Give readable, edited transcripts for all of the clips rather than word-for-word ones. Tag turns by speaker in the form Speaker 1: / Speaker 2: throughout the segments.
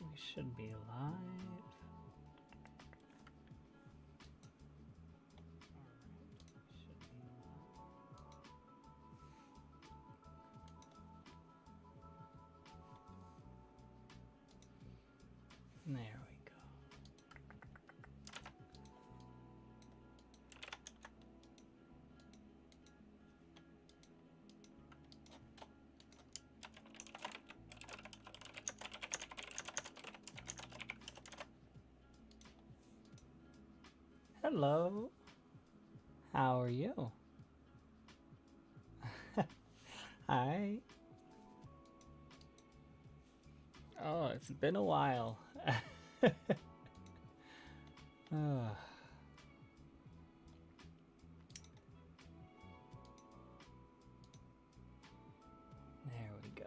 Speaker 1: We should be live. There we go. Hello. How are you? Hi. Oh, it's been a while. Oh. There we go.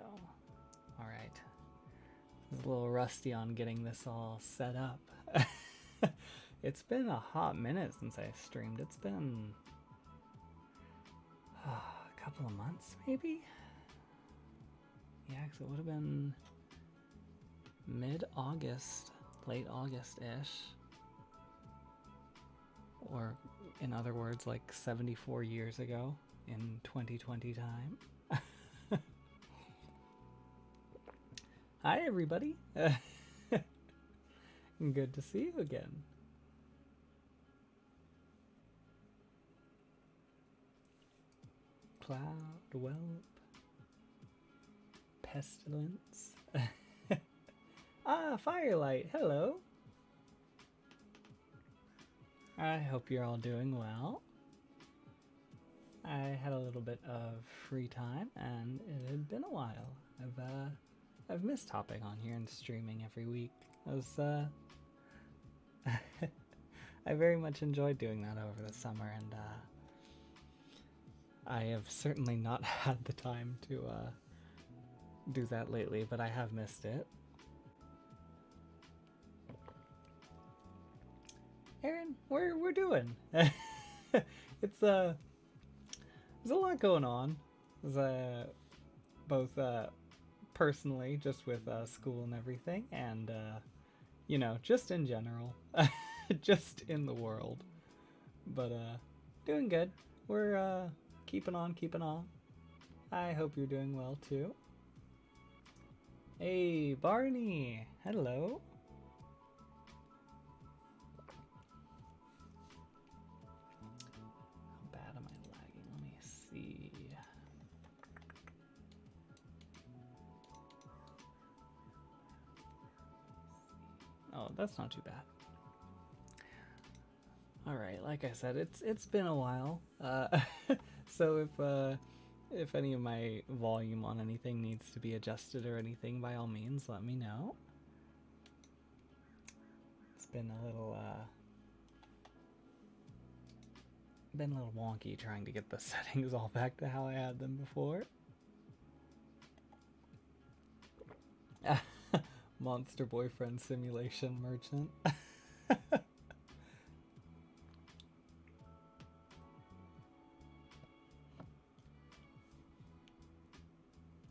Speaker 1: All right. I was a little rusty on getting this all set up. It's been a hot minute since I streamed. It's been a couple of months, maybe? Yeah, because it would have been mid-August, late August-ish. Or, in other words, like 74 years ago in 2020 time. Hi, everybody. Good to see you again. Cloud, whelp, pestilence. Ah, Firelight, hello. I hope you're all doing well. I had a little bit of free time, and it had been a while. I've missed hopping on here and streaming every week. I very much enjoyed doing that over the summer, and I have certainly not had the time to do that lately, but I have missed it. Aaron, we're doing. It's there's a lot going on. There's both personally, just with school and everything, and you know, just in general, just in the world. But doing good. We're keeping on. I hope you're doing well too. Hey, Barney. Hello. How bad am I lagging? Let me see. Oh, that's not too bad. All right, like I said, it's been a while. So if any of my volume on anything needs to be adjusted or anything, by all means, let me know. It's been a little wonky trying to get the settings all back to how I had them before. Monster boyfriend simulation merchant.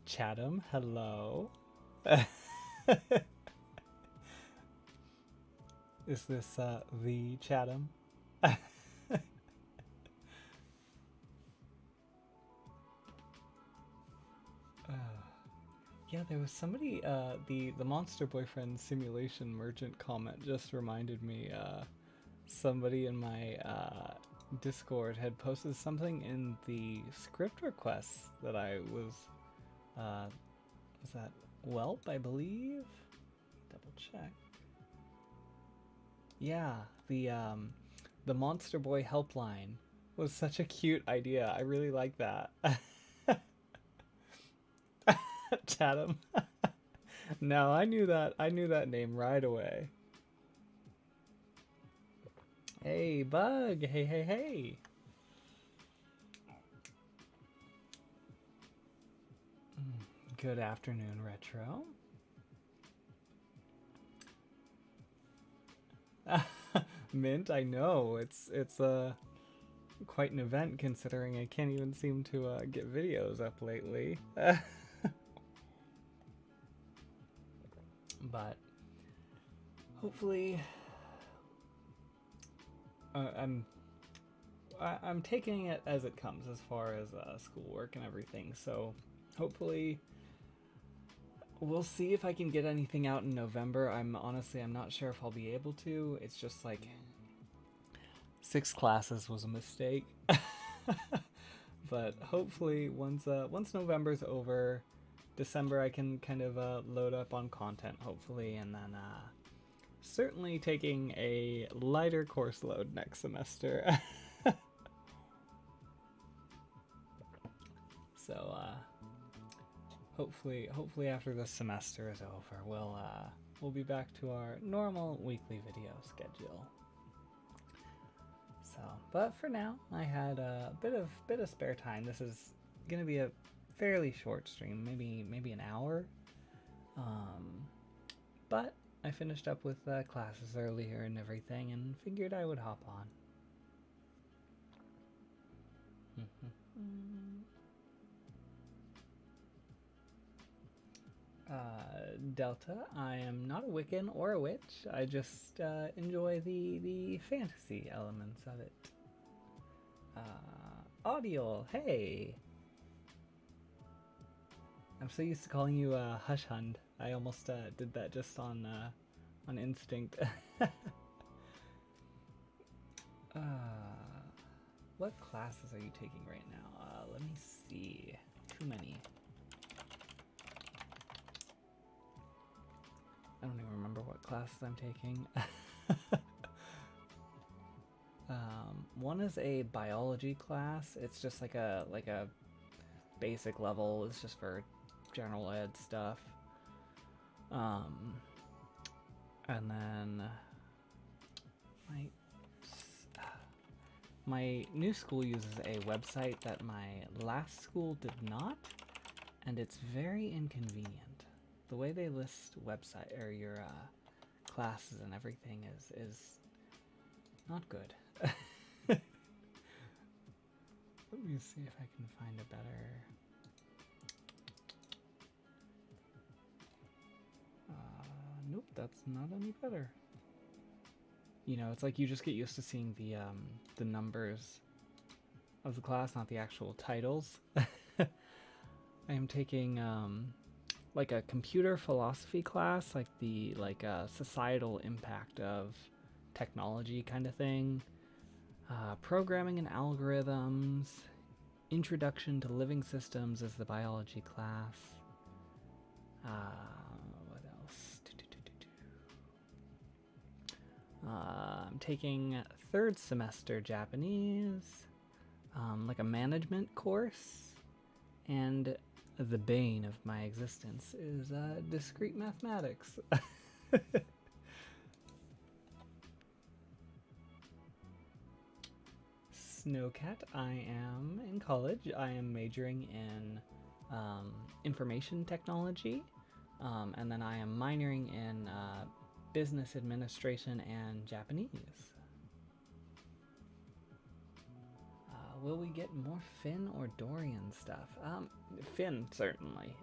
Speaker 1: Chatham, hello. Is this the Chatham? Yeah, there was somebody, the Monster Boyfriend Simulation Merchant comment just reminded me, somebody in my Discord had posted something in the script requests that I was that Whelp, I believe? Double check. Yeah, the Monster Boy helpline was such a cute idea. I really like that. Chatham. No, I knew that name right away. Hey, Bug. Hey. Good afternoon, Retro. Mint, I know. It's quite an event considering I can't even seem to get videos up lately. But hopefully, I'm taking it as it comes as far as schoolwork and everything. So hopefully, we'll see if I can get anything out in November. I'm not sure if I'll be able to. It's just like 6 classes was a mistake. But hopefully once November's over, December I can kind of load up on content hopefully, and then certainly taking a lighter course load next semester. So hopefully after this semester is over, we'll be back to our normal weekly video schedule. So, but for now, I had a bit of spare time. This is gonna be a fairly short stream, maybe an hour. But I finished up with classes earlier and everything, and figured I would hop on. Delta, I am not a Wiccan or a witch. I just enjoy the fantasy elements of it. Audial, hey! I'm so used to calling you Hush Hund. I almost did that just on instinct. What classes are you taking right now? Let me see. Too many. I don't even remember what classes I'm taking. One is a biology class. It's just like a basic level. It's just for general ed stuff. And then my new school uses a website that my last school did not, and it's very inconvenient. The way they list website or your classes and everything is not good. Let me see if I can find a better. Nope, that's not any better. You know, it's like you just get used to seeing the numbers of the class, not the actual titles. I am taking like a computer philosophy class, like the societal impact of technology kind of thing. Programming and algorithms. Introduction to living systems is the biology class. What else? I'm taking 3rd semester Japanese, like a management course, and the bane of my existence is discrete mathematics. Snowcat, I am in college. I am majoring in information technology, and then I am minoring in business administration and Japanese. Will we get more Finn or Dorian stuff? Finn, certainly.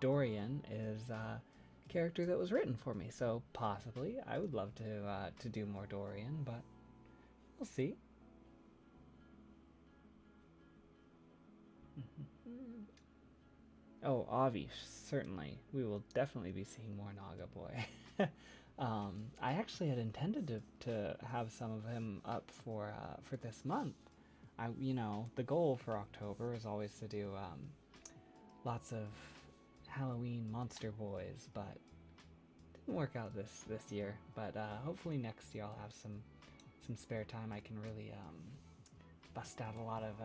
Speaker 1: Dorian is a character that was written for me, so possibly I would love to do more Dorian, but we'll see. Oh, Avi, certainly. We will definitely be seeing more Naga Boy. I actually had intended to have some of him up for this month. The goal for October is always to do lots of Halloween monster boys, but didn't work out this year. But hopefully next year I'll have some spare time. I can really bust out a lot of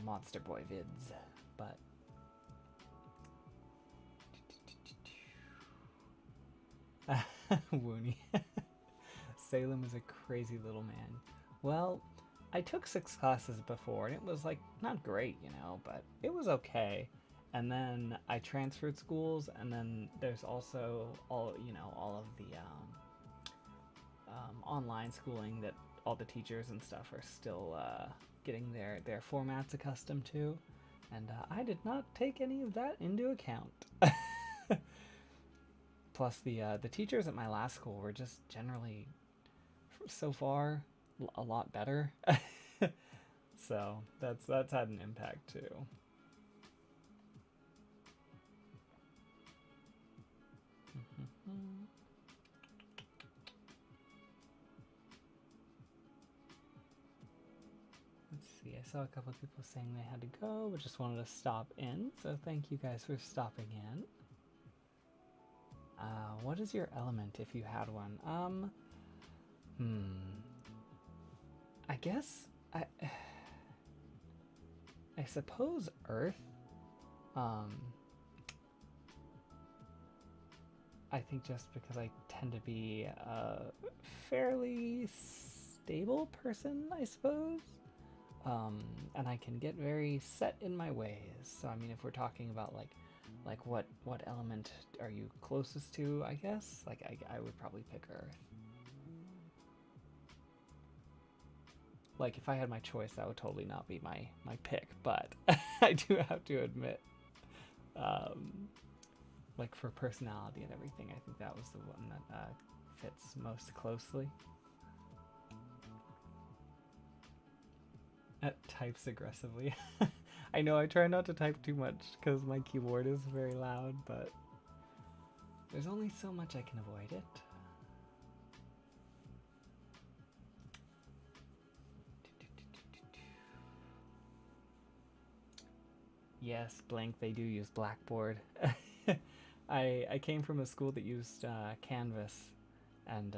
Speaker 1: monster boy vids. But Woony. Salem is a crazy little man. Well, I took 6 classes before, and it was like not great, but it was okay. And then I transferred schools, and then there's also all of the online schooling that all the teachers and stuff are still getting their formats accustomed to, and I did not take any of that into account. Plus the teachers at my last school were just generally, so far, a lot better. So that's had an impact too. Let's see, I saw a couple of people saying they had to go, but just wanted to stop in, so thank you guys for stopping in. What is your element if you had one? I guess I suppose Earth. I think just because I tend to be a fairly stable person, I suppose. And I can get very set in my ways. So I mean, if we're talking about like what element are you closest to, I guess? Like I would probably pick Earth. Like if I had my choice, that would totally not be my pick, but I do have to admit, like for personality and everything, I think that was the one that fits most closely. Types aggressively. I know I try not to type too much because my keyboard is very loud, but there's only so much I can avoid it. Yes, blank, they do use Blackboard. I came from a school that used Canvas and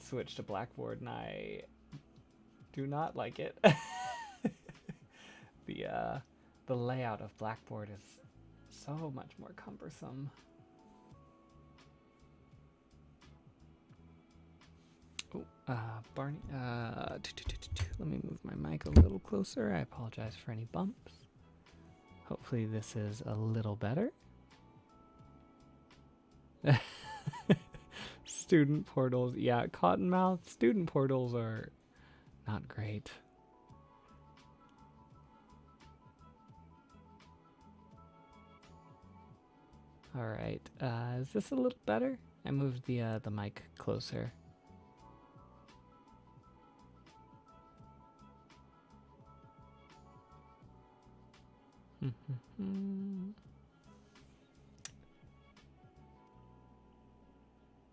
Speaker 1: switched to Blackboard, and I do not like it. The layout of Blackboard is so much more cumbersome. Oh, Barney, let me move my mic a little closer. I apologize for any bumps. Hopefully this is a little better. Student portals, yeah, Cottonmouth, student portals are not great. All right, is this a little better? I moved the mic closer.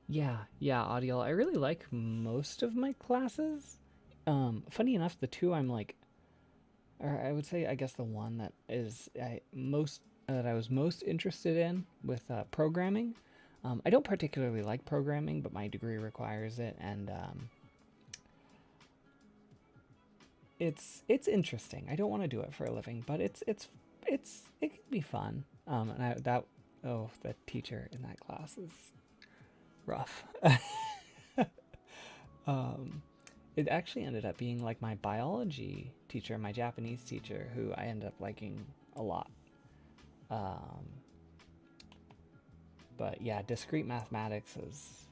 Speaker 1: Yeah, Audial. I really like most of my classes. Funny enough, the two I'm like, or I would say, I guess the one that is that I was most interested in with programming. I don't particularly like programming, but my degree requires it, and it's interesting. I don't want to do it for a living, but it can be fun. And the teacher in that class is rough. It actually ended up being like my biology teacher, my Japanese teacher, who I ended up liking a lot. But yeah, discrete mathematics is,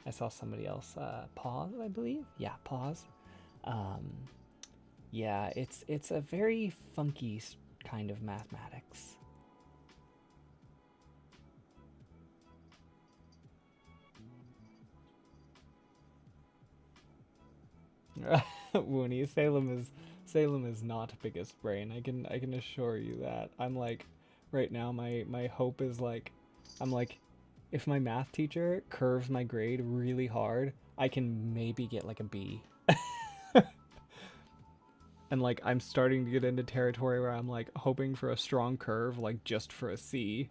Speaker 1: I saw somebody else, pause, I believe. Yeah, pause. Yeah, it's a very funky kind of mathematics. Woony, Salem is not biggest brain. I can assure you that. I'm like, right now my hope is like, I'm like, if my math teacher curves my grade really hard, I can maybe get like a B. And like I'm starting to get into territory where I'm like hoping for a strong curve, like just for a C.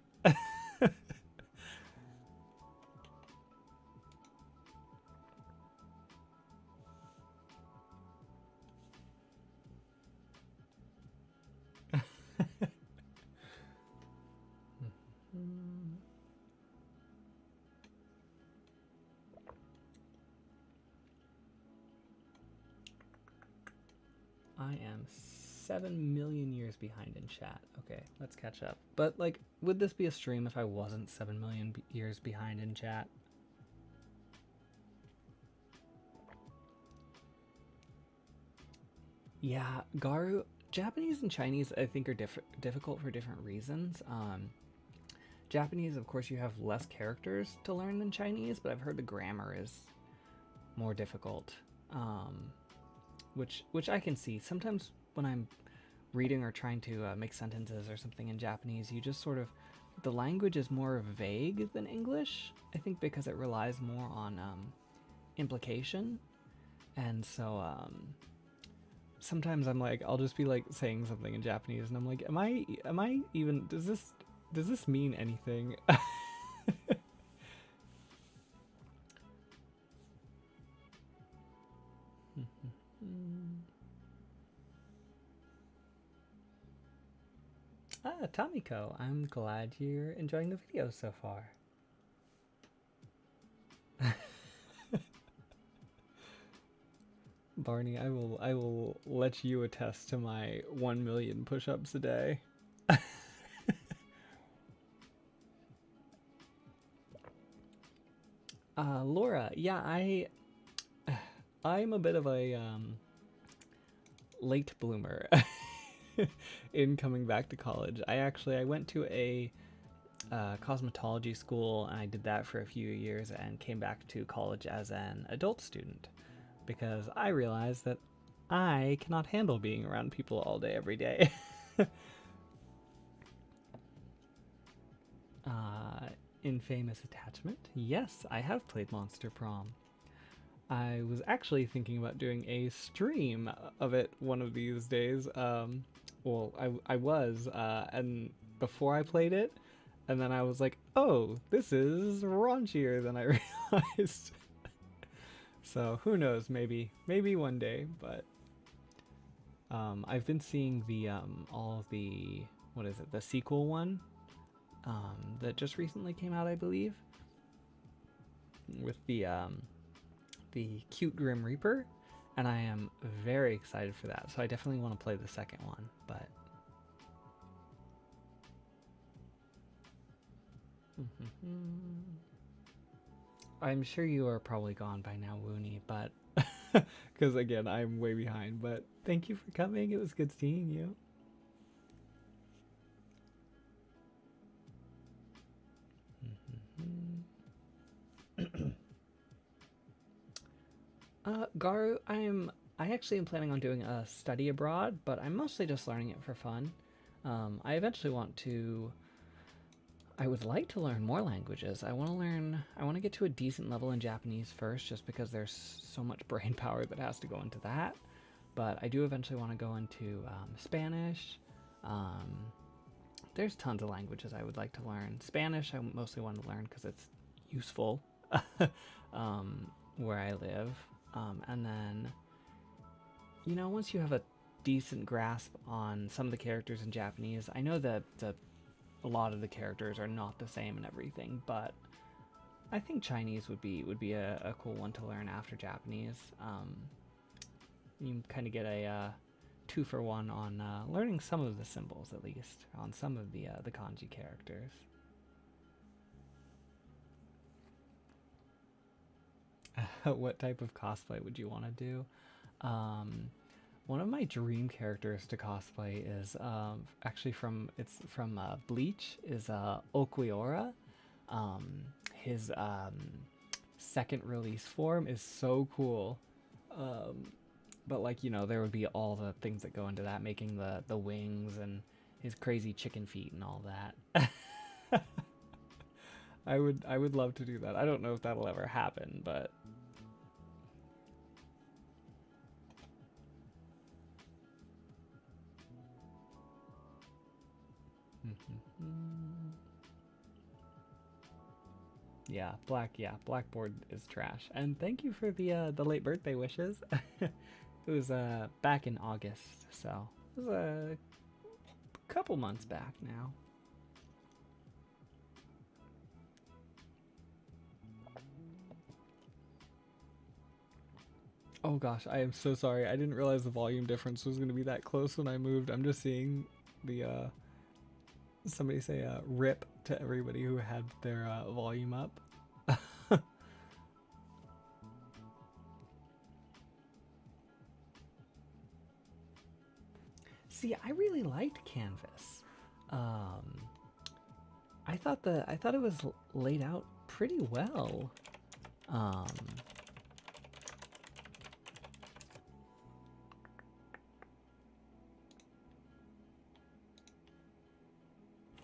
Speaker 1: I am 7 million years behind in chat. Okay, let's catch up. But like, would this be a stream if I wasn't 7 million years behind in chat? Yeah, Garu, Japanese and Chinese I think are difficult for different reasons. Japanese, of course, you have less characters to learn than Chinese, but I've heard the grammar is more difficult, which I can see. Sometimes when I'm reading or trying to make sentences or something in Japanese, you just sort of, the language is more vague than English, I think because it relies more on implication. And so sometimes I'm like, I'll just be like saying something in Japanese and I'm like, am I even, does this mean anything? Tomiko, I'm glad you're enjoying the video so far. Barney, I will let you attest to my 1 million push-ups a day. Laura, yeah, I'm a bit of a late bloomer in coming back to college. I went to a cosmetology school and I did that for a few years and came back to college as an adult student because I realized that I cannot handle being around people all day every day. Infamous Attachment. Yes, I have played Monster Prom. I was actually thinking about doing a stream of it one of these days. Well, I was, and before I played it, and then I was like, oh, this is raunchier than I realized. So who knows, maybe one day, but I've been seeing the all of the, what is it, the sequel one that just recently came out, I believe, with the cute Grim Reaper, and I am very excited for that. So I definitely want to play the second one, but I'm sure you are probably gone by now, Woony, but because again, I'm way behind, but thank you for coming. It was good seeing you. Garu, I actually am planning on doing a study abroad, but I'm mostly just learning it for fun. I eventually I would like to learn more languages. I want to get to a decent level in Japanese first, just because there's so much brain power that has to go into that. But I do eventually want to go into Spanish. There's tons of languages I would like to learn. Spanish, I mostly want to learn because it's useful where I live. And then, once you have a decent grasp on some of the characters in Japanese, I know that a lot of the characters are not the same and everything, but I think Chinese would be a cool one to learn after Japanese. You kind of get a 2-for-1 on learning some of the symbols, at least on some of the kanji characters. What type of cosplay would you want to do? One of my dream characters to cosplay is actually from Bleach, is Okuiora. His second release form is so cool. But there would be all the things that go into that, making the wings and his crazy chicken feet and all that. I would love to do that. I don't know if that'll ever happen, but yeah, Blackboard is trash. And thank you for the late birthday wishes. It was back in August, so it was a couple months back now. Oh gosh, I am so sorry. I didn't realize the volume difference was going to be that close when I moved. I'm just seeing the somebody say rip to everybody who had their volume up. See, I really liked Canvas. I thought it was laid out pretty well. There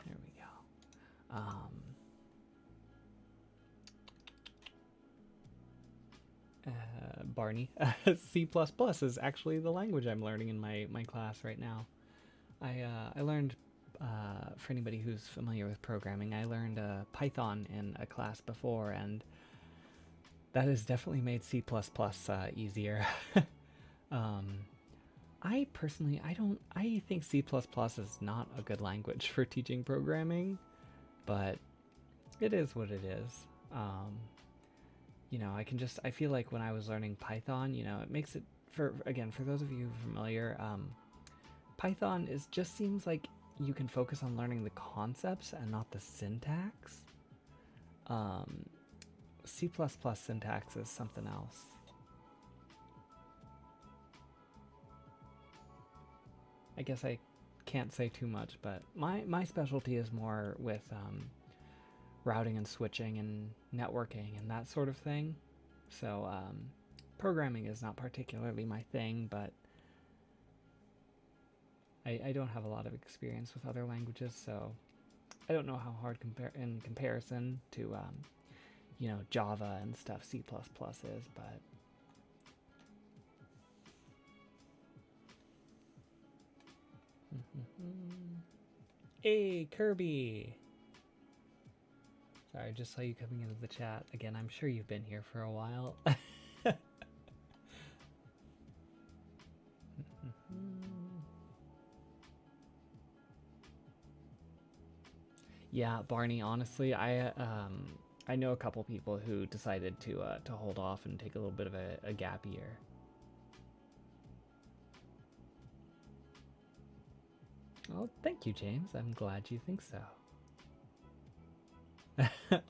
Speaker 1: we go. Barney, C++ is actually the language I'm learning in my class right now. I learned, for anybody who's familiar with programming, I learned Python in a class before, and that has definitely made C++ easier. I personally, I think C++ is not a good language for teaching programming, but it is what it is. You know, I feel like when I was learning Python, you know, it makes it, for those of you familiar, Python just seems like you can focus on learning the concepts and not the syntax. C++ syntax is something else. I guess I can't say too much, but my specialty is more with routing and switching and networking and that sort of thing. So programming is not particularly my thing, but I don't have a lot of experience with other languages, so I don't know how hard in comparison to you know, Java and stuff C++ is, but hey, Kirby! Sorry, I just saw you coming into the chat. Again, I'm sure you've been here for a while. Yeah, Barney, honestly, I know a couple people who decided to hold off and take a little bit of a gap year. Well, thank you, James. I'm glad you think so.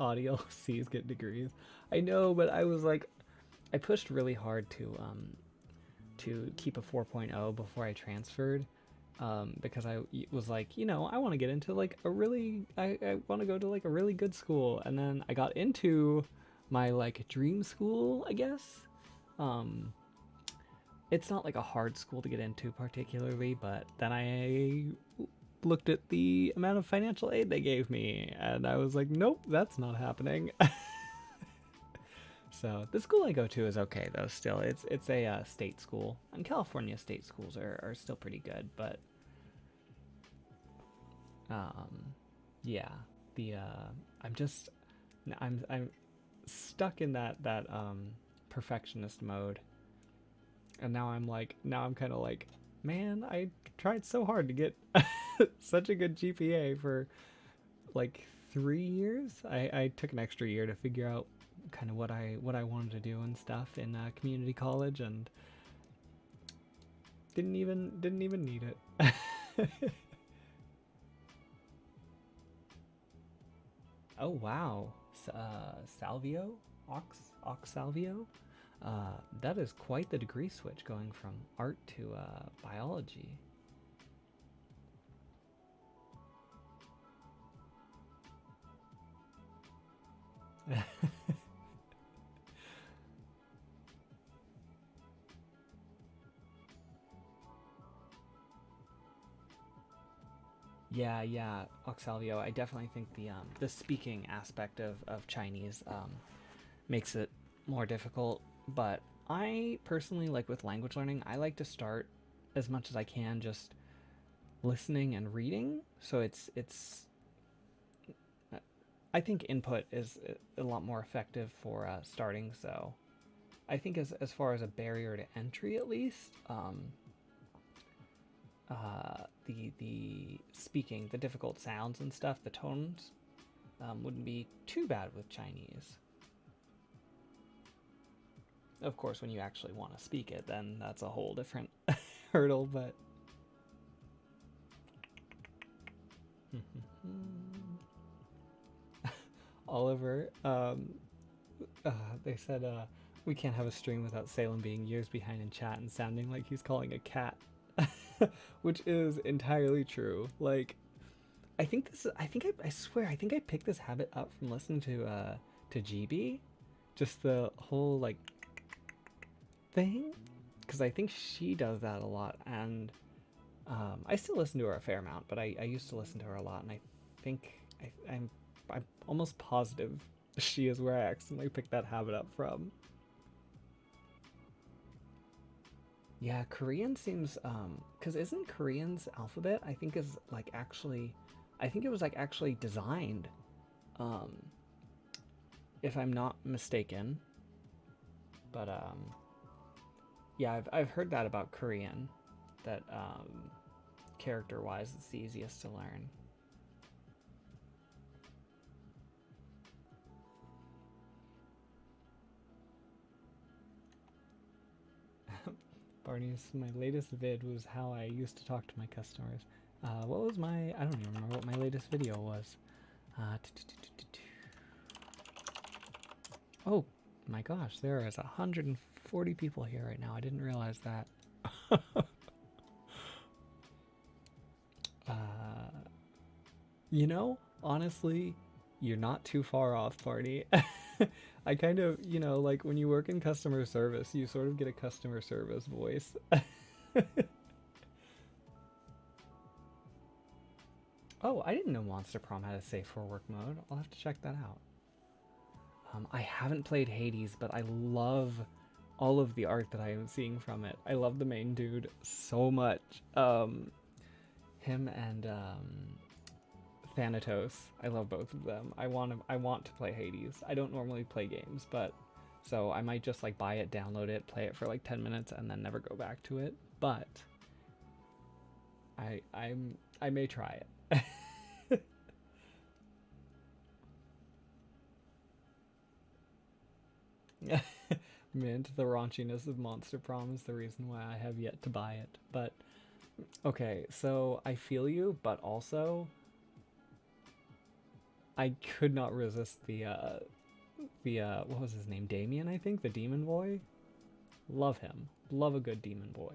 Speaker 1: Audio C's get degrees. I know, but I was like, I pushed really hard to keep a 4.0 before I transferred, because I was like, you know, I want to get into like I want to go to like a really good school, and then I got into my like dream school, I guess. It's not like a hard school to get into particularly, but then I looked at the amount of financial aid they gave me, and I was like, nope, that's not happening. So the school I go to is okay though. Still, it's a state school, and California state schools are still pretty good. But yeah, the I'm stuck in that perfectionist mode, and now I'm kind of like, man, I tried so hard to get such a good GPA for like 3 years. I took an extra year to figure out kind of what I wanted to do and stuff in community college, and didn't even need it. Oh wow, Salvio, Ox Salvio. That is quite the degree switch, going from art to biology. Yeah, Oxalvio. I definitely think the speaking aspect of Chinese makes it more difficult. But I personally, like with language learning, I like to start as much as I can just listening and reading. So I think input is a lot more effective for starting. So I think as far as a barrier to entry, at least, the speaking, the difficult sounds and stuff, the tones, wouldn't be too bad with Chinese. Of course, when you actually want to speak it, then that's a whole different hurdle, but Oliver, they said we can't have a stream without Salem being years behind in chat and sounding like he's calling a cat. Which is entirely true. Like, I think this. I swear. I think I picked this habit up from listening to GB, just the whole like thing, because I think she does that a lot, and I still listen to her a fair amount, but I used to listen to her a lot, and I think I'm almost positive she is where I accidentally picked that habit up from. Yeah, Korean seems because isn't Korean's alphabet I think is like actually, I think it was like actually designed, um, if I'm not mistaken. But yeah, I've heard that about Korean, that character wise it's the easiest to learn. Barney's my latest vid was how I used to talk to my customers. What was my? I don't even remember what my latest video was. Uh, oh my gosh, there is 140 people here right now. I didn't realize that. You know, honestly, you're not too far off, Party. I kind of, like when you work in customer service, you sort of get a customer service voice. Oh, I didn't know Monster Prom had a safe for work mode. I'll have to check that out. I haven't played Hades, but I love all of the art that I am seeing from it. I love the main dude so much. Him and Thanatos. I love both of them. I want to play Hades. I don't normally play games, but so I might just like buy it, download it, play it for like 10 minutes and then never go back to it. But I may try it. Mint, the raunchiness of Monster Prom is the reason why I have yet to buy it. But okay, so I feel you, but also I could not resist the what was his name? Damien, I think, the demon boy. Love him. Love a good demon boy.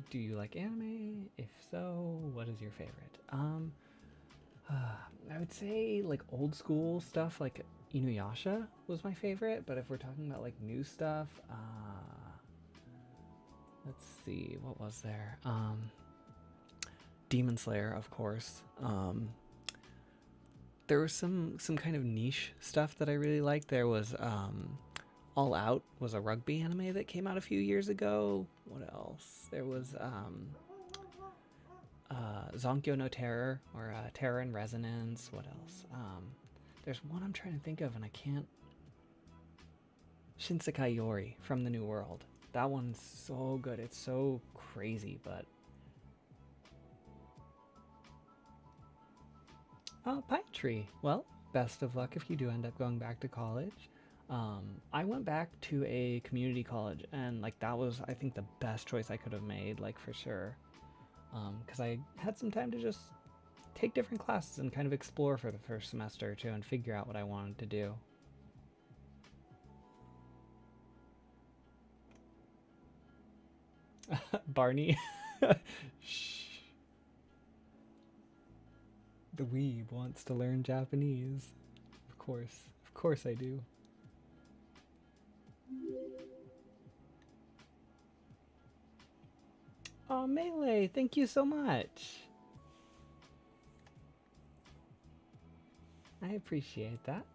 Speaker 1: Do you like anime? If so, what is your favorite? I would say like old school stuff like Inuyasha was my favorite, but if we're talking about like new stuff, let's see, what was there? Demon Slayer, of course. There was some kind of niche stuff that I really liked. There was All Out was a rugby anime that came out a few years ago. What else? There was Zonkyo no Terror, or Terror and Resonance. What else? There's one I'm trying to think of and I can't. Shinsekai Yori from the New World. That one's so good. It's so crazy, but Pine Tree. Well, best of luck if you do end up going back to college. I went back to a community college, and like that was, I think, the best choice I could have made, like for sure. Because I had some time to just take different classes and kind of explore for the first semester or two and figure out what I wanted to do. Barney. Shh. The weeb wants to learn Japanese. Of course I do. Oh, Melee, thank you so much. I appreciate that.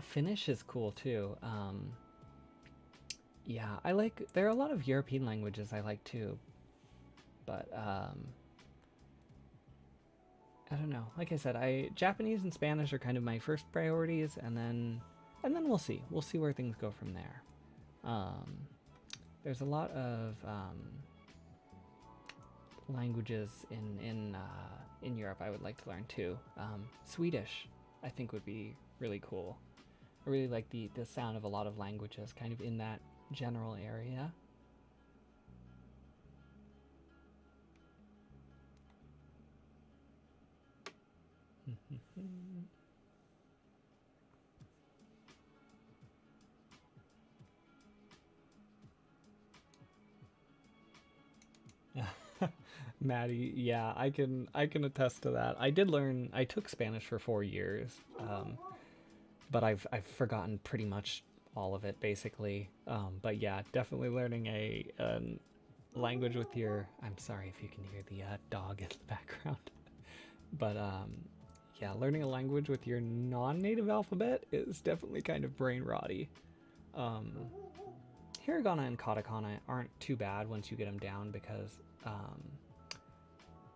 Speaker 1: Finnish is cool too. Yeah, there are a lot of European languages I like too, but I don't know. Like I said, Japanese and Spanish are kind of my first priorities, and then we'll see. We'll see where things go from there. There's a lot of languages in Europe I would like to learn too. Swedish, I think, would be really cool. I really like the sound of a lot of languages kind of in that general area. Maddie, yeah, I can attest to that. I did learn. I took Spanish for 4 years, but I've forgotten pretty much all of it basically. But yeah, definitely learning a language with your. I'm sorry if you can hear the dog in the background, but yeah, learning a language with your non-native alphabet is definitely kind of brain rotty. Um, Hiragana and katakana aren't too bad once you get them down because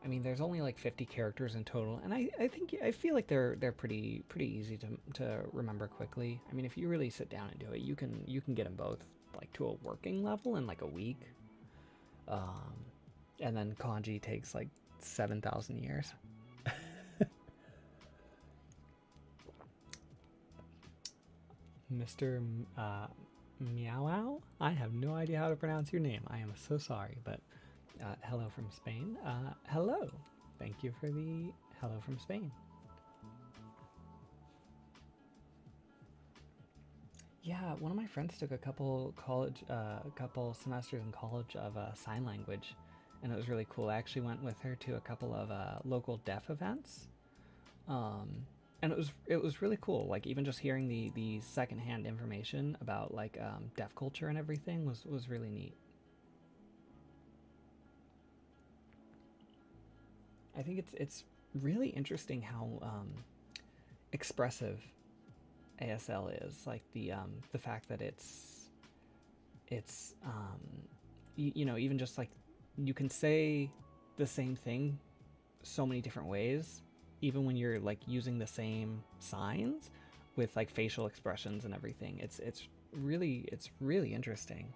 Speaker 1: I mean, there's only like 50 characters in total, and I feel like they're pretty easy to remember quickly. I mean, if you really sit down and do it, you can get them both like to a working level in like a week. Um, and then kanji takes like 7,000 years. Mr. Meow. I have no idea how to pronounce your name. I am so sorry, but hello from Spain. Hello. Thank you for the hello from Spain. Yeah, one of my friends took a couple semesters in college of sign language, and it was really cool. I actually went with her to a couple of local deaf events, um, and it was really cool. Like even just hearing the secondhand information about like deaf culture and everything was really neat. I think it's really interesting how expressive ASL is. Like the fact that it's even just like you can say the same thing so many different ways, even when you're like using the same signs with like facial expressions and everything. It's really interesting.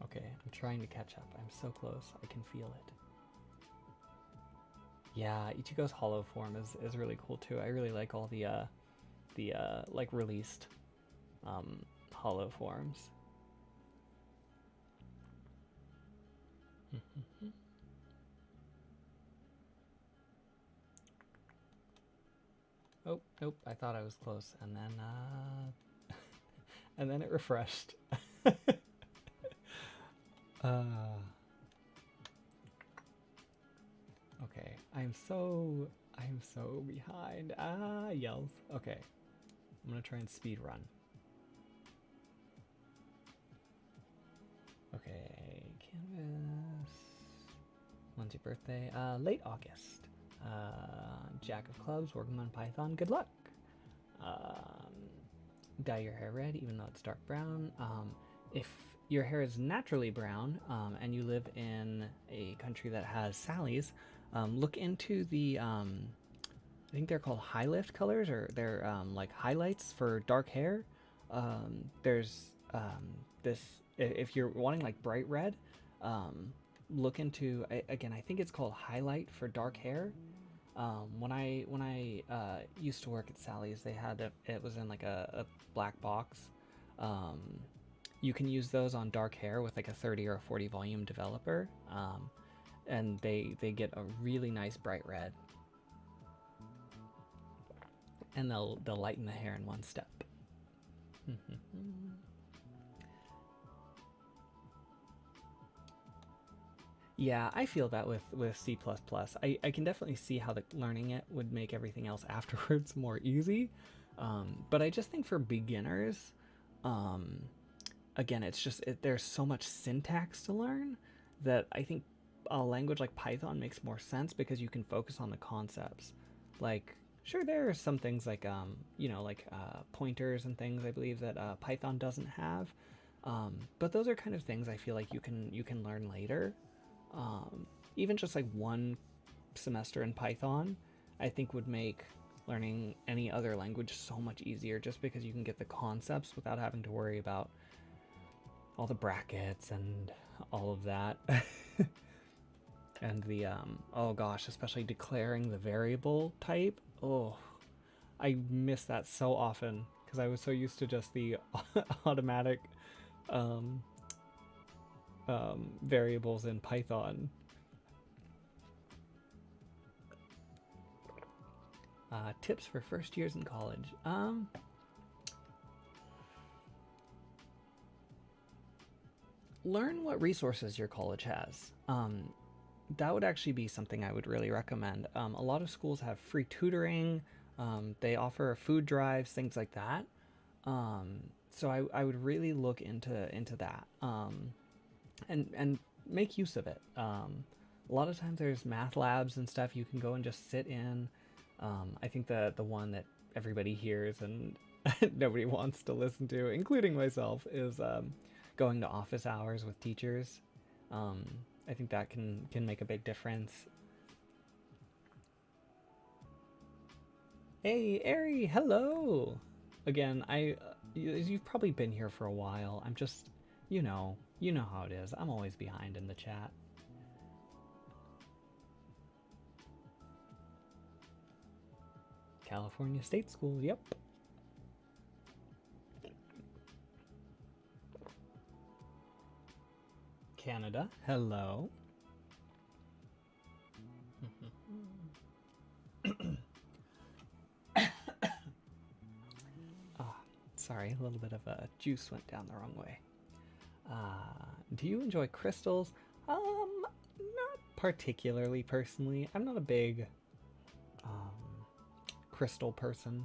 Speaker 1: Okay, I'm trying to catch up. I'm so close. I can feel it. Yeah, Ichigo's hollow form is really cool too. I really like all the like released hollow forms. Oh, nope, I thought I was close and then and then it refreshed. uh okay. I'm so behind. Yells. Okay. I'm gonna try and speed run. Okay, canvas. When's your birthday? Late August. Jack of clubs, working on Python. Good luck. Um, Dye your hair red, even though it's dark brown. If your hair is naturally brown and you live in a country that has Sally's, look into the I think they're called high lift colors, or they're like highlights for dark hair. There's this if you're wanting like bright red, um, look into again. I think it's called highlight for dark hair. When I used to work at Sally's, they had it was in like a black box. Um, you can use those on dark hair with like a 30 or a 40 volume developer, and they get a really nice bright red, and they'll lighten the hair in one step. Yeah, I feel that with C++. I can definitely see how learning it would make everything else afterwards more easy. But I just think for beginners, um, again, there's so much syntax to learn that I think a language like Python makes more sense because you can focus on the concepts. Like, sure, there are some things like like pointers and things I believe that Python doesn't have, but those are kind of things I feel like you can learn later. Um, Even just like one semester in Python, I think would make learning any other language so much easier just because you can get the concepts without having to worry about all the brackets and all of that. And the oh gosh, especially declaring the variable type. Oh, I miss that so often because I was so used to just the automatic um, variables in Python. Tips for first years in college. Learn what resources your college has. That would actually be something I would really recommend. A lot of schools have free tutoring. They offer food drives, things like that. So I would really look into that, and make use of it. A lot of times there's math labs and stuff you can go and just sit in. I think the one that everybody hears and nobody wants to listen to, including myself, is going to office hours with teachers. I think that can make a big difference. Hey, Ari, hello! Again, you've probably been here for a while. I'm just, you know how it is. I'm always behind in the chat. California State School, yep. Canada, hello. Sorry, a little bit of juice went down the wrong way. Do you enjoy crystals? Not particularly personally. I'm not a big crystal person.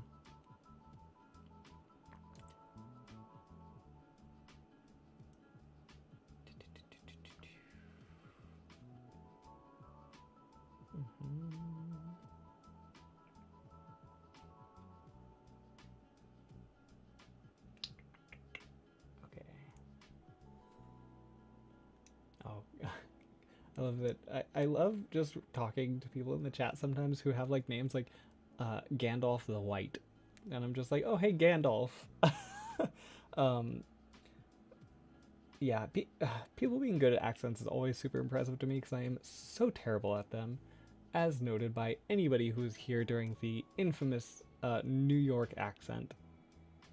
Speaker 1: Okay. Oh, I love it. I love just talking to people in the chat sometimes who have like names like Gandalf the White, and I'm just like, oh hey Gandalf. Yeah, people being good at accents is always super impressive to me because I am so terrible at them, as noted by anybody who's here during the infamous New York accent.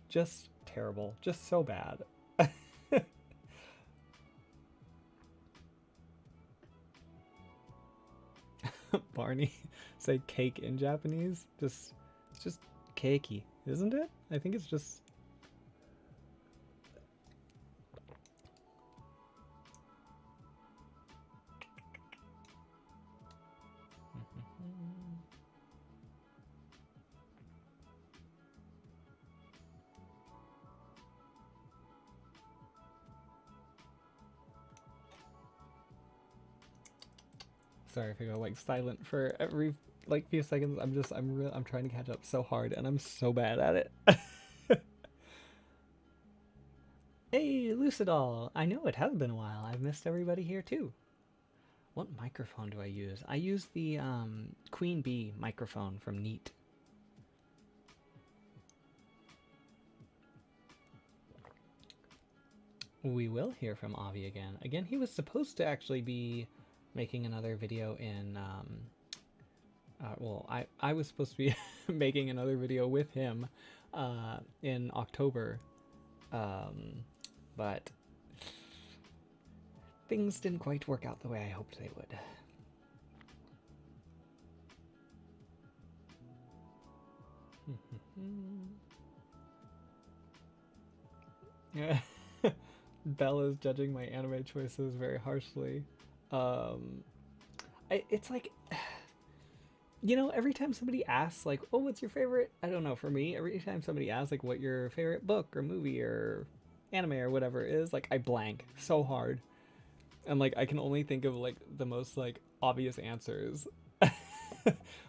Speaker 1: Just terrible, just so bad. Barney, say cake in Japanese. It's just cakey, isn't it? I think it's just. Sorry if I go like silent for every like few seconds. I'm trying to catch up so hard and I'm so bad at it. Hey, Lucidol! I know it has been a while. I've missed everybody here too. What microphone do I use? I use the Queen Bee microphone from Neat. We will hear from Avi again. Again, he was supposed to actually be making another video in well, I was supposed to be making another video with him in October, but things didn't quite work out the way I hoped they would. Bella's judging my anime choices very harshly. It's like, you know, every time somebody asks, like, oh, what's your favorite? I don't know, for me, every time somebody asks, like, what your favorite book or movie or anime or whatever is, like, I blank so hard. And, like, I can only think of, like, the most, like, obvious answers.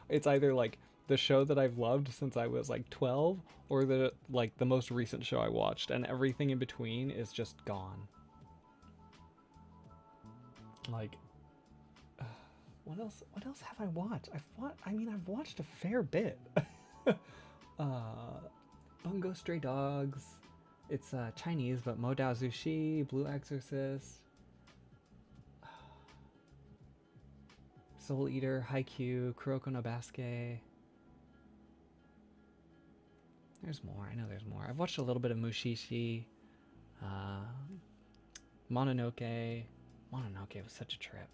Speaker 1: It's either, like, the show that I've loved since I was, like, 12, or the most recent show I watched, and everything in between is just gone. Like, what else have I watched? I've watched a fair bit. Bungo Stray Dogs. It's Chinese, but Modao Zushi, Blue Exorcist, Soul Eater, Haikyuu, Kuroko no Basket. There's more. I know there's more. I've watched a little bit of Mushishi. Mononoke. Mononoke was such a trip.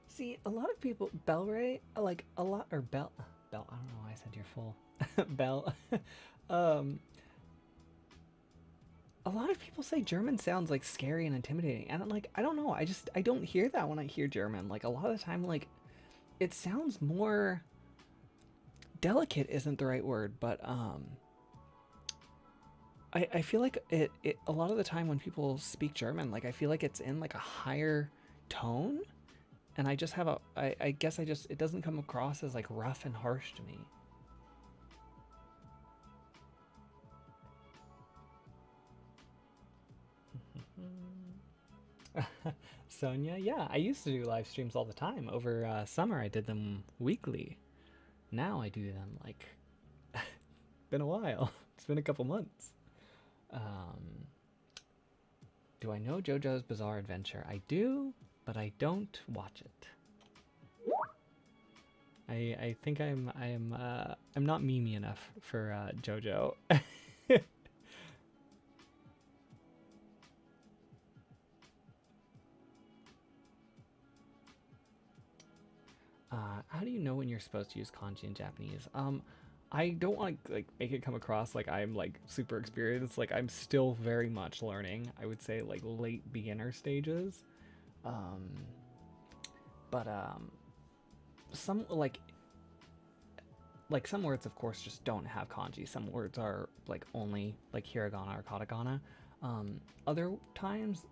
Speaker 1: See, a lot of people, Bellray, like a lot, or Bell, I don't know why I said you're full. Bell. um, a lot of people say German sounds like scary and intimidating, and I'm like, I don't know, I don't hear that when I hear German. Like a lot of the time, like it sounds more delicate isn't the right word, but I feel like it a lot of the time when people speak German, like I feel like it's in like a higher tone, and I just have I guess it doesn't come across as like rough and harsh to me. Sonia, yeah, I used to do live streams all the time. Over summer, I did them weekly. Now I do them like been a while. It's been a couple months. Um, do I know JoJo's Bizarre Adventure? I do, but I don't watch it. I think I'm not memey enough for JoJo. How do you know when you're supposed to use kanji in Japanese? I don't want to like make it come across like I'm like super experienced. Like I'm still very much learning. I would say like late beginner stages. Um, but some like some words of course just don't have kanji. Some words are like only like hiragana or katakana. Other times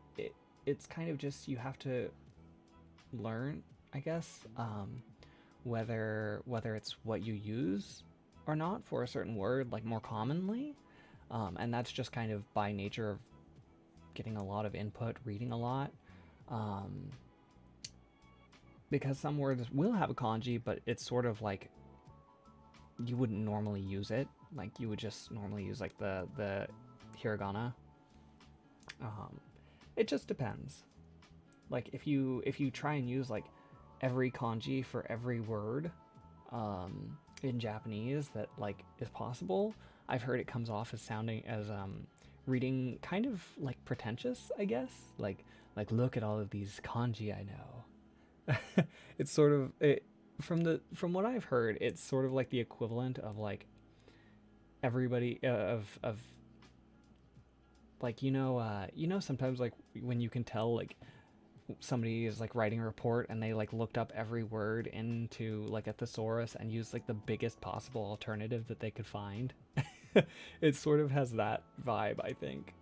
Speaker 1: it's kind of just you have to learn, I guess, whether it's what you use or not for a certain word, like more commonly, and that's just kind of by nature of getting a lot of input, reading a lot, because some words will have a kanji, but it's sort of like you wouldn't normally use it. Like you would just normally use like the hiragana. It just depends. Like if you try and use like every kanji for every word in Japanese that like is possible, I've heard it comes off as sounding as reading kind of like pretentious, I guess. Like look at all of these kanji I know. It's sort of it from what I've heard, it's sort of like the equivalent of like everybody of like sometimes like when you can tell like somebody is like writing a report and they like looked up every word into like a thesaurus and used like the biggest possible alternative that they could find. It sort of has that vibe, I think.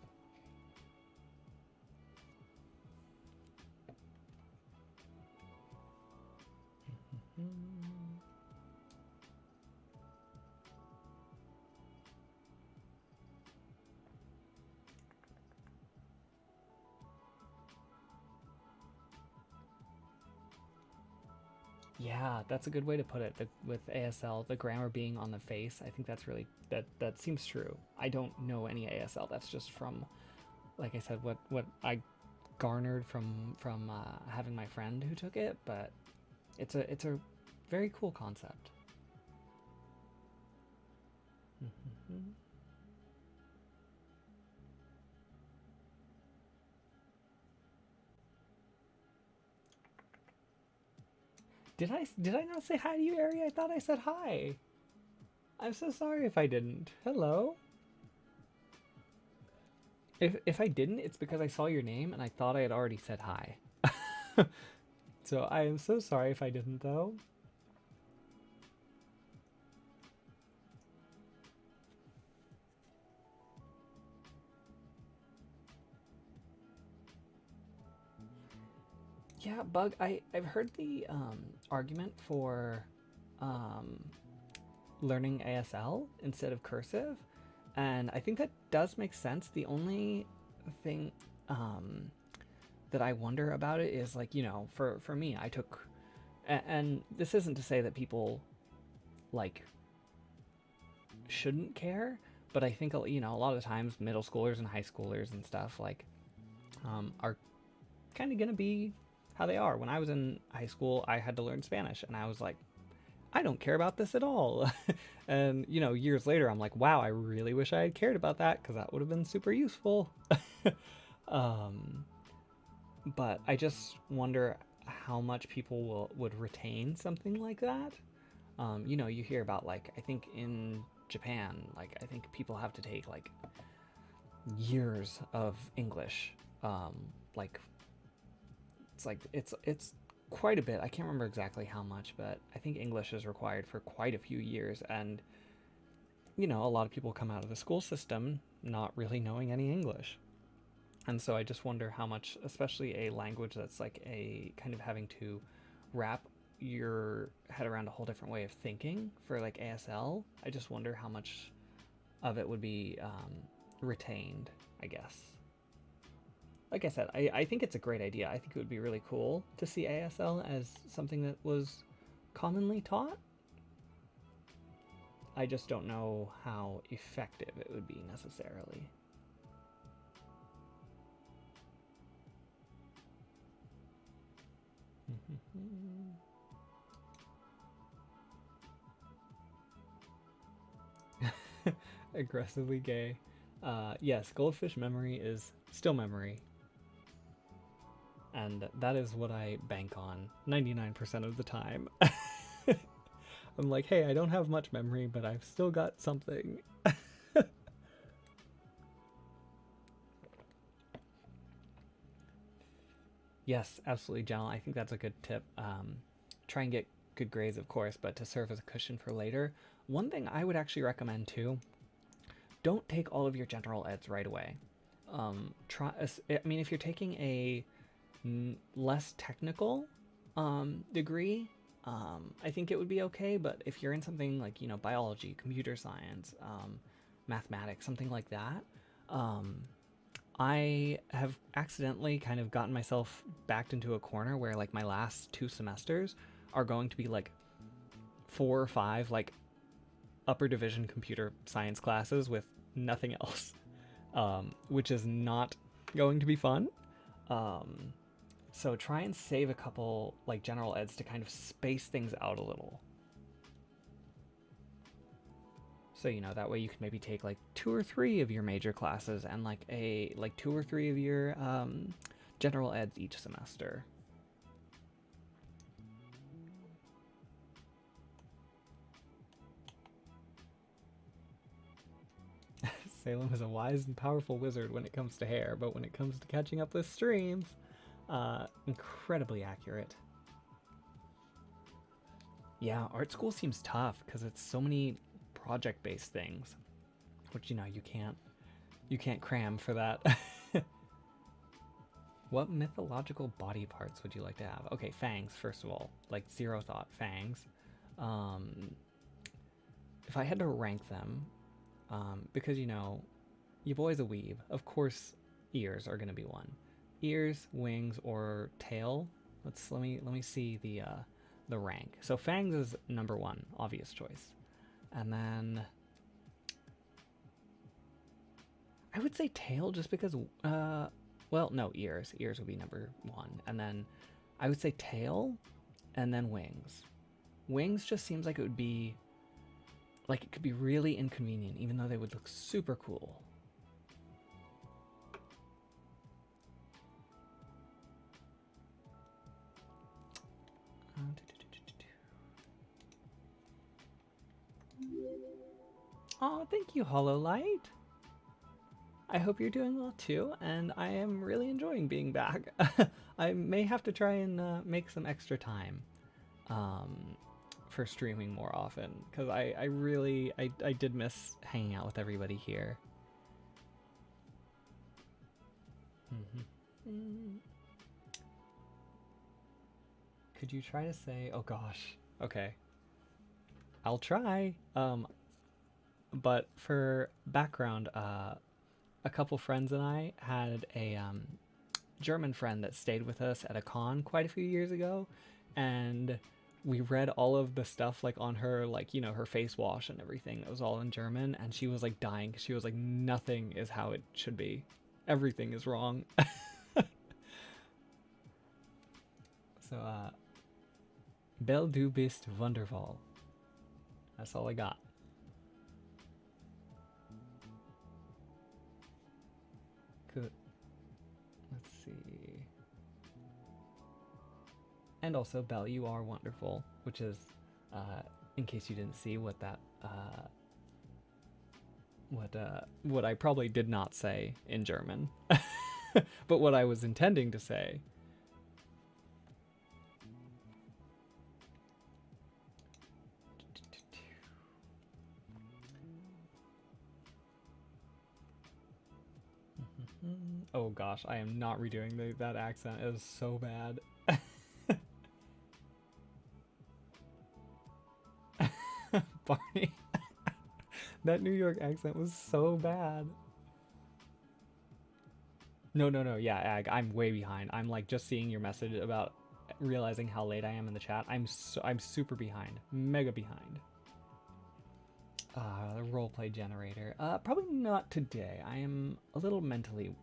Speaker 1: Yeah, that's a good way to put it. With ASL, the grammar being on the face, I think that's really that seems true. I don't know any ASL. That's just from, like I said, what I garnered from having my friend who took it. But it's a very cool concept. Did I not say hi to you, Ari? I thought I said hi. I'm so sorry if I didn't. Hello. If I didn't, it's because I saw your name and I thought I had already said hi. So I am so sorry if I didn't, though. Yeah, Bug, I've heard the argument for um, learning ASL instead of cursive, and I think that does make sense. The only thing that I wonder about it is like, for me, I took, and this isn't to say that people like shouldn't care, but I think a lot of the times middle schoolers and high schoolers and stuff like are kind of gonna be how they are. When I was in high school, I had to learn Spanish, and I was like, I don't care about this at all. And, you know, years later, I'm like, wow, I really wish I had cared about that because that would have been super useful. um, but I just wonder how much people would retain something like that. You know, you hear about, like, I think in Japan, like, I think people have to take, like, years of English. Like, it's quite a bit. I can't remember exactly how much, but I think English is required for quite a few years. And, you know, a lot of people come out of the school system not really knowing any English. And so I just wonder how much, especially a language that's like a kind of having to wrap your head around a whole different way of thinking for like ASL, I just wonder how much of it would be retained, I guess. Like I said, I think it's a great idea. I think it would be really cool to see ASL as something that was commonly taught. I just don't know how effective it would be necessarily. Aggressively gay. Yes, goldfish memory is still memory. And that is what I bank on 99% of the time. I'm like, hey, I don't have much memory, but I've still got something. Yes, absolutely, Janelle. I think that's a good tip. Try and get good grades, of course, but to serve as a cushion for later. One thing I would actually recommend too, don't take all of your general eds right away. I mean, if you're taking a less technical degree, I think it would be okay. But if you're in something like, you know, biology, computer science, mathematics, something like that, I have accidentally kind of gotten myself backed into a corner where like my last 2 semesters are going to be like 4 or 5 like upper division computer science classes with nothing else, which is not going to be fun. So try and save a couple like general eds to kind of space things out a little. So, you know, that way you can maybe take like 2 or 3 of your major classes and like 2 or 3 of your general eds each semester. Salem is a wise and powerful wizard when it comes to hair, but when it comes to catching up with streams, incredibly accurate. Yeah, art school seems tough because it's so many project-based things, which, you know, you can't cram for that. What mythological body parts would you like to have? Okay, fangs, first of all. Like, zero thought, fangs. If I had to rank them, because, you know, your boy's a weeb. Of course, ears are going to be one. Ears, wings, or tail. Let me see the rank. So fangs is number 1, obvious choice. And then I would say tail just because well, no, ears. Ears would be number 1. And then I would say tail and then wings. Wings just seems like it would be like it could be really inconvenient even though they would look super cool. Oh, thank you, HoloLight. I hope you're doing well too, and I am really enjoying being back. I may have to try and make some extra time for streaming more often, because I really did miss hanging out with everybody here. Could you try to say, oh gosh, okay. I'll try. But for background, a couple friends and I had a German friend that stayed with us at a con quite a few years ago, and we read all of the stuff like on her, like, you know, her face wash and everything. It was all in German, and she was like dying because she was like, nothing is how it should be. Everything is wrong. So, Belle du bist wundervoll. That's all I got. Good. Let's see. And also, Belle, you are wonderful, which is, in case you didn't see what that, what I probably did not say in German, but what I was intending to say. Oh gosh, I am not redoing that accent. It was so bad. Barney. That New York accent was so bad. No. Yeah, I'm way behind. I'm like just seeing your message about realizing how late I am in the chat. I'm super behind. Mega behind. The roleplay generator. Probably not today. I am a little mentally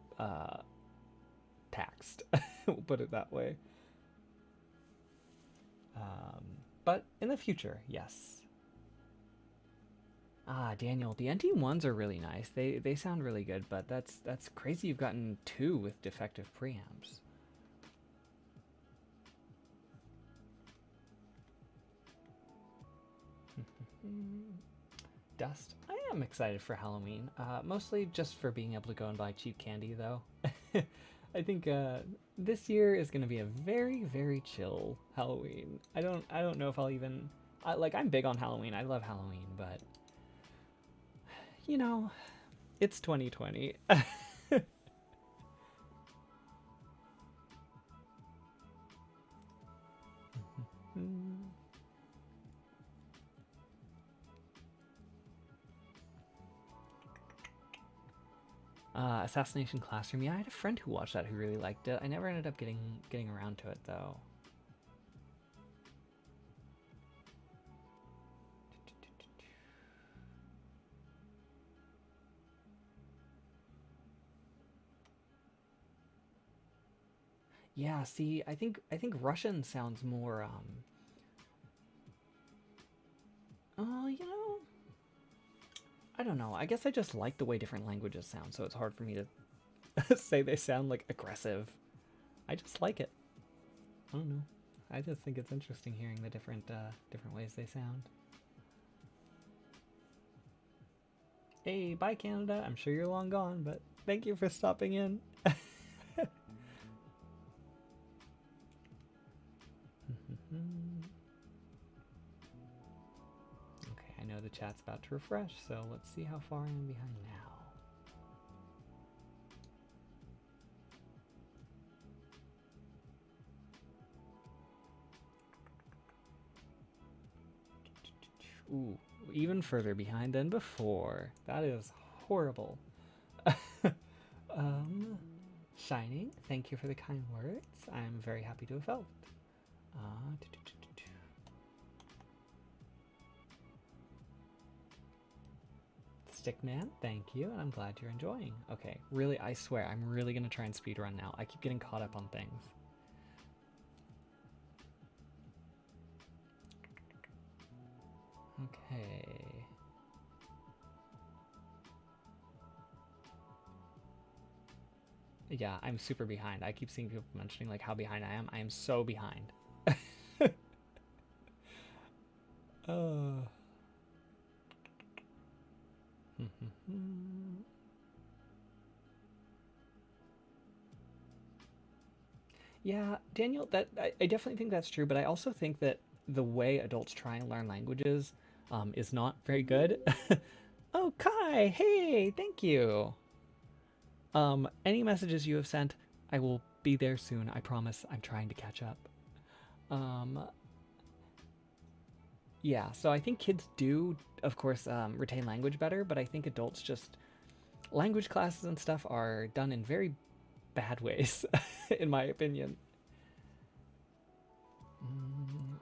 Speaker 1: taxed. We'll put it that way. But in the future, yes. Daniel, the NT1s are really nice. They sound really good, but that's crazy you've gotten 2 with defective preamps. Dust. I am excited for Halloween. Mostly just for being able to go and buy cheap candy, though. I think this year is going to be a very, very chill Halloween. I don't know if I'll even... I'm big on Halloween. I love Halloween, but... You know, it's 2020. Assassination Classroom. Yeah, I had a friend who watched that who really liked it. I never ended up getting around to it though. Yeah, see, I think Russian sounds more you know, I don't know. I guess I just like the way different languages sound, so it's hard for me to say they sound like aggressive. I just like it. I don't know. I just think it's interesting hearing the different ways they sound. Hey, bye Canada. I'm sure you're long gone, but thank you for stopping in. Okay, I know the chat's about to refresh, so let's see how far I'm behind now. Ooh, even further behind than before. That is horrible. Shining, thank you for the kind words. I'm very happy to have helped. Stickman, thank you, and I'm glad you're enjoying. Okay, really, I swear, I'm really gonna try and speedrun now. I keep getting caught up on things. Okay. Yeah, I'm super behind. I keep seeing people mentioning like how behind I am. I am so behind. Yeah, Daniel, that I definitely think that's true, but I also think that the way adults try and learn languages is not very good. Oh, Kai, hey, thank you. Any messages you have sent, I will be there soon. I promise. I'm trying to catch up. Yeah, so I think kids do, of course, retain language better, but I think adults just... Language classes and stuff are done in very bad ways, in my opinion.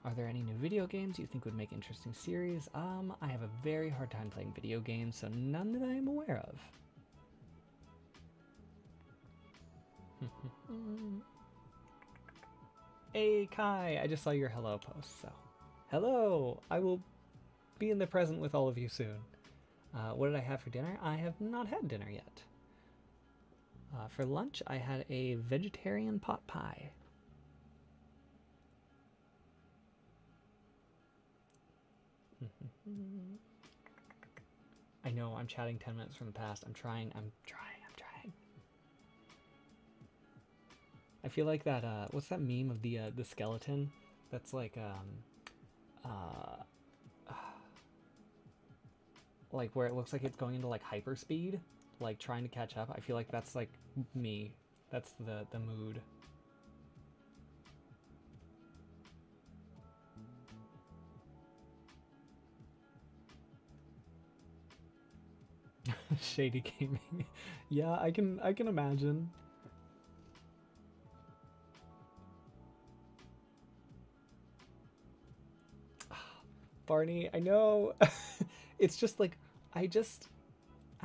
Speaker 1: Are there any new video games you think would make interesting series? I have a very hard time playing video games, so none that I am aware of. Hey Kai, I just saw your hello post, so hello. I will be in the present with all of you soon. What did I have for dinner? I have not had dinner yet. For lunch, I had a vegetarian pot pie. I know, I'm chatting 10 minutes from the past. I'm trying. I feel like that, what's that meme of the skeleton? That's like where it looks like it's going into like hyperspeed, like trying to catch up. I feel like that's like me. That's the mood. Shady gaming. Yeah, I can imagine. Barney, I know. It's just like I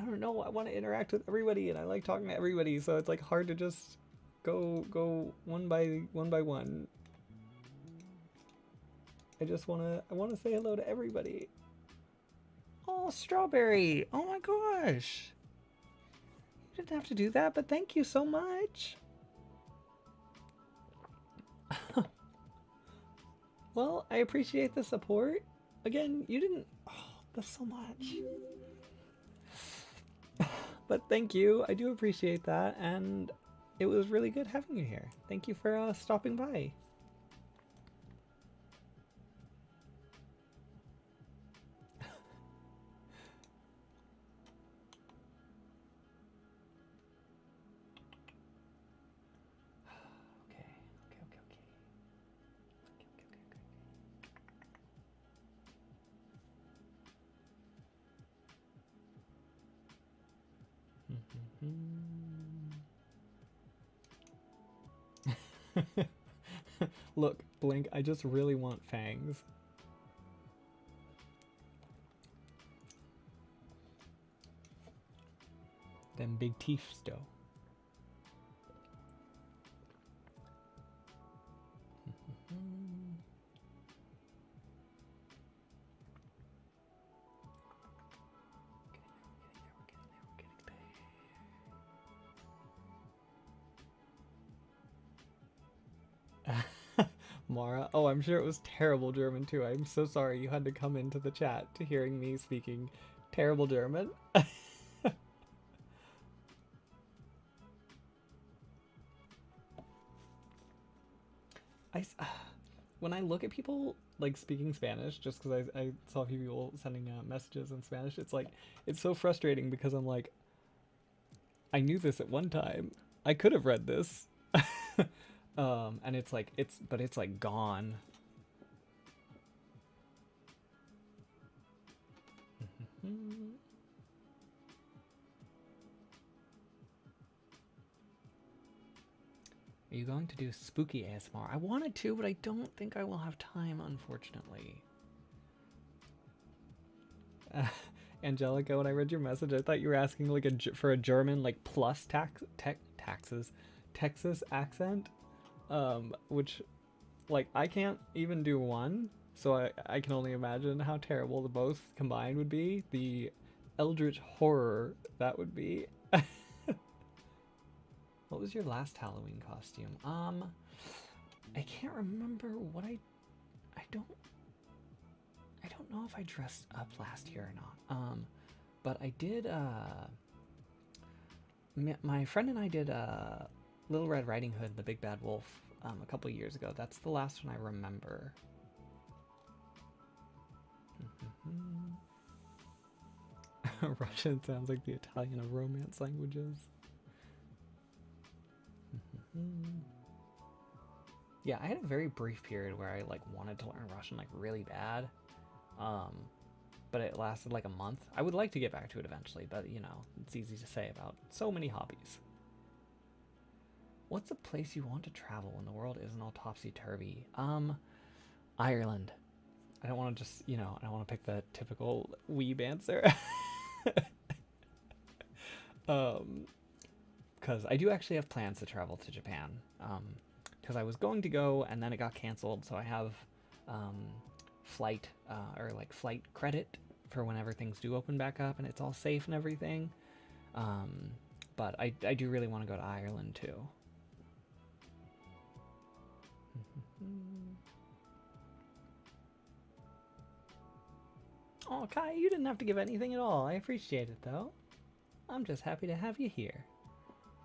Speaker 1: don't know, I want to interact with everybody and I like talking to everybody, so it's like hard to just go one by one. I want to say hello to everybody. Oh, Strawberry. Oh my gosh. You didn't have to do that, but thank you so much. Well, I appreciate the support. Again, you didn't... Oh, that's so much. But thank you. I do appreciate that, and it was really good having you here. Thank you for stopping by. Look, Blink, I just really want fangs. Them big teeth, though. Mara, oh, I'm sure it was terrible German too. I'm so sorry you had to come into the chat to hearing me speaking terrible German. When I look at people like speaking Spanish, just because I saw a few people sending messages in Spanish, it's like, it's so frustrating because I'm like, I knew this at one time. I could have read this. And it's like, but it's like gone. Are you going to do spooky ASMR? I wanted to, but I don't think I will have time, unfortunately. Angelica, when I read your message, I thought you were asking like for a German like plus taxes Texas accent, which like I can't even do one, so I can only imagine how terrible the both combined would be. The eldritch horror that would be. What was your last Halloween costume? I can't remember what I don't know if I dressed up last year or not. But I did, my friend and I did, Little Red Riding Hood, the Big Bad Wolf, a couple years ago. That's the last one I remember. Russian sounds like the Italian of romance languages. Yeah, I had a very brief period where I like wanted to learn Russian like really bad. But it lasted like a month. I would like to get back to it eventually, but you know, it's easy to say about so many hobbies. What's a place you want to travel when the world isn't all topsy-turvy? Ireland. I don't want to just, you know, I don't want to pick the typical weeb answer. Because I do actually have plans to travel to Japan. Because I was going to go and then it got canceled, so I have flight or like flight credit for whenever things do open back up and it's all safe and everything. But I do really want to go to Ireland too. Oh, Kai, you didn't have to give anything at all. I appreciate it though. I'm just happy to have you here.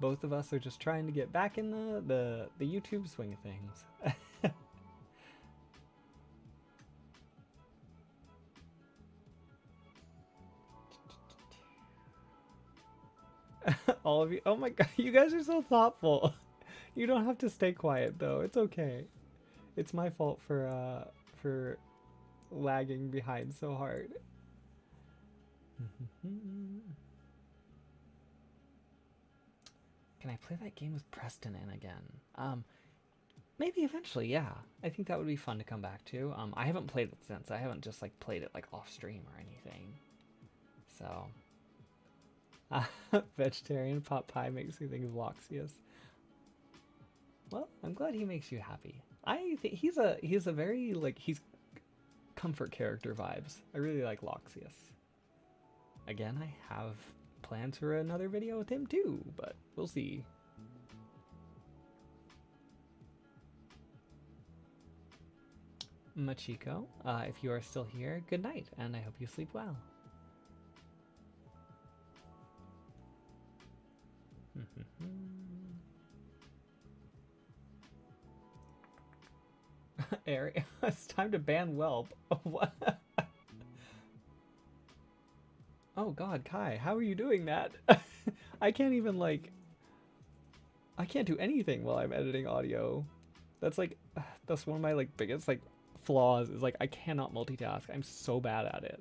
Speaker 1: Both of us are just trying to get back in the YouTube swing of things. All of you. Oh my god, you guys are so thoughtful. You don't have to stay quiet though. It's okay. It's my fault for lagging behind so hard. Can I play that game with Preston in again? Maybe eventually, yeah. I think that would be fun to come back to. I haven't played it since. I haven't just like played it like off stream or anything. So vegetarian pot pie makes me think of Loxius. Well, I'm glad he makes you happy. I think he's a very like he's comfort character vibes. I really like Loxius. Again, I have plans for another video with him too, but we'll see. Machiko, if you are still here, good night, and I hope you sleep well. Ari, it's time to ban Whelp. What? Oh god, Kai, how are you doing that? I can't even like... I can't do anything while I'm editing audio. That's like... That's one of my like biggest like flaws is like I cannot multitask. I'm so bad at it.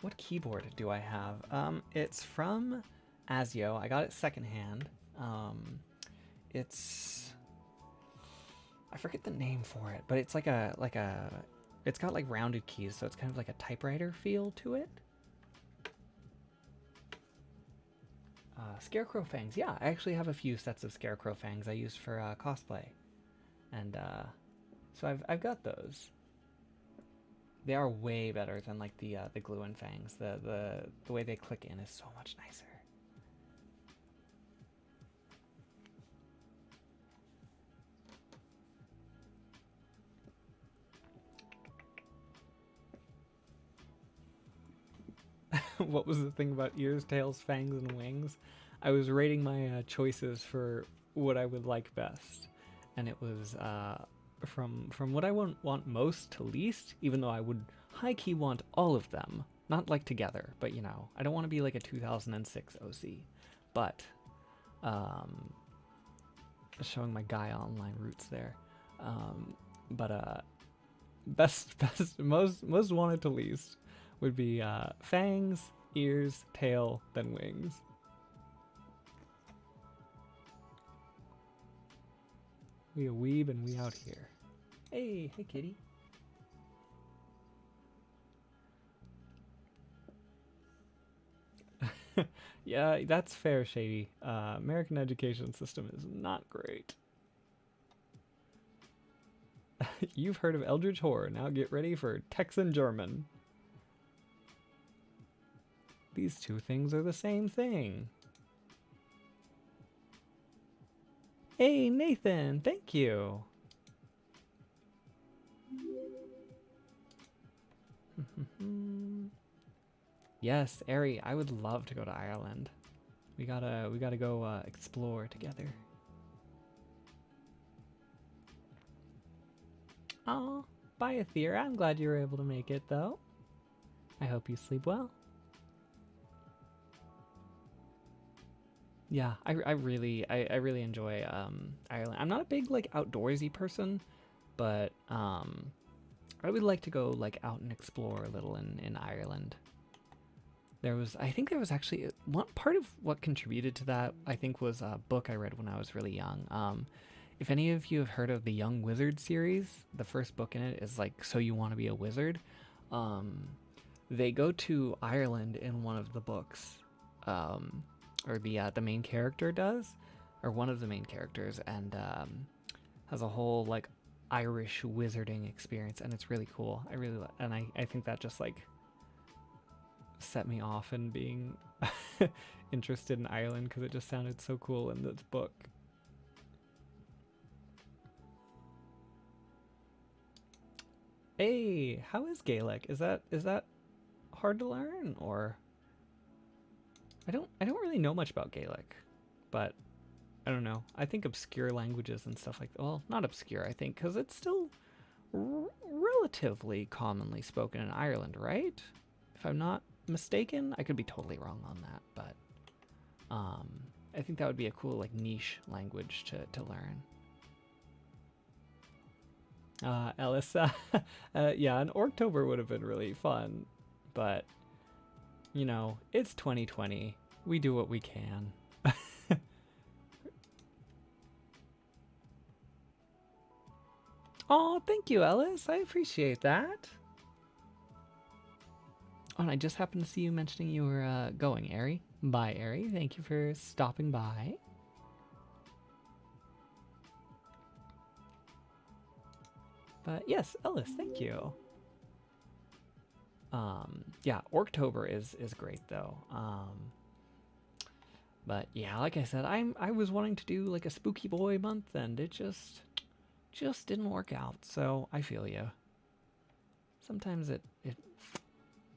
Speaker 1: What keyboard do I have? It's from Asio. I got it secondhand. It's... I forget the name for it, but it's like a it's got like rounded keys, so it's kind of like a typewriter feel to it. Scarecrow fangs. Yeah, I actually have a few sets of Scarecrow fangs I used for cosplay, and so I've got those. They are way better than like the glue-in fangs. The way they click in is so much nicer. What was the thing about ears, tails, fangs, and wings? I was rating my choices for what I would like best, and it was from what I want most to least, even though I would high-key want all of them. Not like together, but you know, I don't want to be like a 2006 OC. But, showing my Gaia Online roots there. Best, most wanted to least would be fangs, ears, tail, then wings. We a weeb and we out here. Hey kitty. Yeah, that's fair, Shady. American education system is not great. You've heard of Eldritch Horror, now get ready for Texan German. These two things are the same thing. Hey, Nathan, thank you. Yes, Ari, I would love to go to Ireland. We gotta go explore together. Oh, bye, Athera. I'm glad you were able to make it, though. I hope you sleep well. Yeah, I really enjoy Ireland. I'm not a big like outdoorsy person, but I would like to go like out and explore a little in Ireland. I think there was actually one part of what contributed to that, I think, was a book I read when I was really young. If any of you have heard of the Young Wizard series, the first book in it is like So You Want to Be a Wizard. They go to Ireland in one of the books, or the main character does, or one of the main characters, and has a whole like Irish wizarding experience, and it's really cool. I really and I think that just like set me off in being interested in Ireland because it just sounded so cool in this book. Hey, how is Gaelic? Is that hard to learn, or I don't really know much about Gaelic, but I don't know. I think obscure languages and stuff like that. Well, not obscure, I think, because it's still relatively commonly spoken in Ireland, right? If I'm not mistaken, I could be totally wrong on that, but I think that would be a cool like niche language to learn. Ellis, yeah, an Orktober would have been really fun, but you know, it's 2020. We do what we can. Oh, thank you, Ellis. I appreciate that. Oh, and I just happened to see you mentioning you were going, Ari. Bye, Ari. Thank you for stopping by. But yes, Ellis, thank you. Yeah, Orktober is great though. But yeah, like I said, I was wanting to do like a spooky boy month, and it just didn't work out. So I feel you. Sometimes it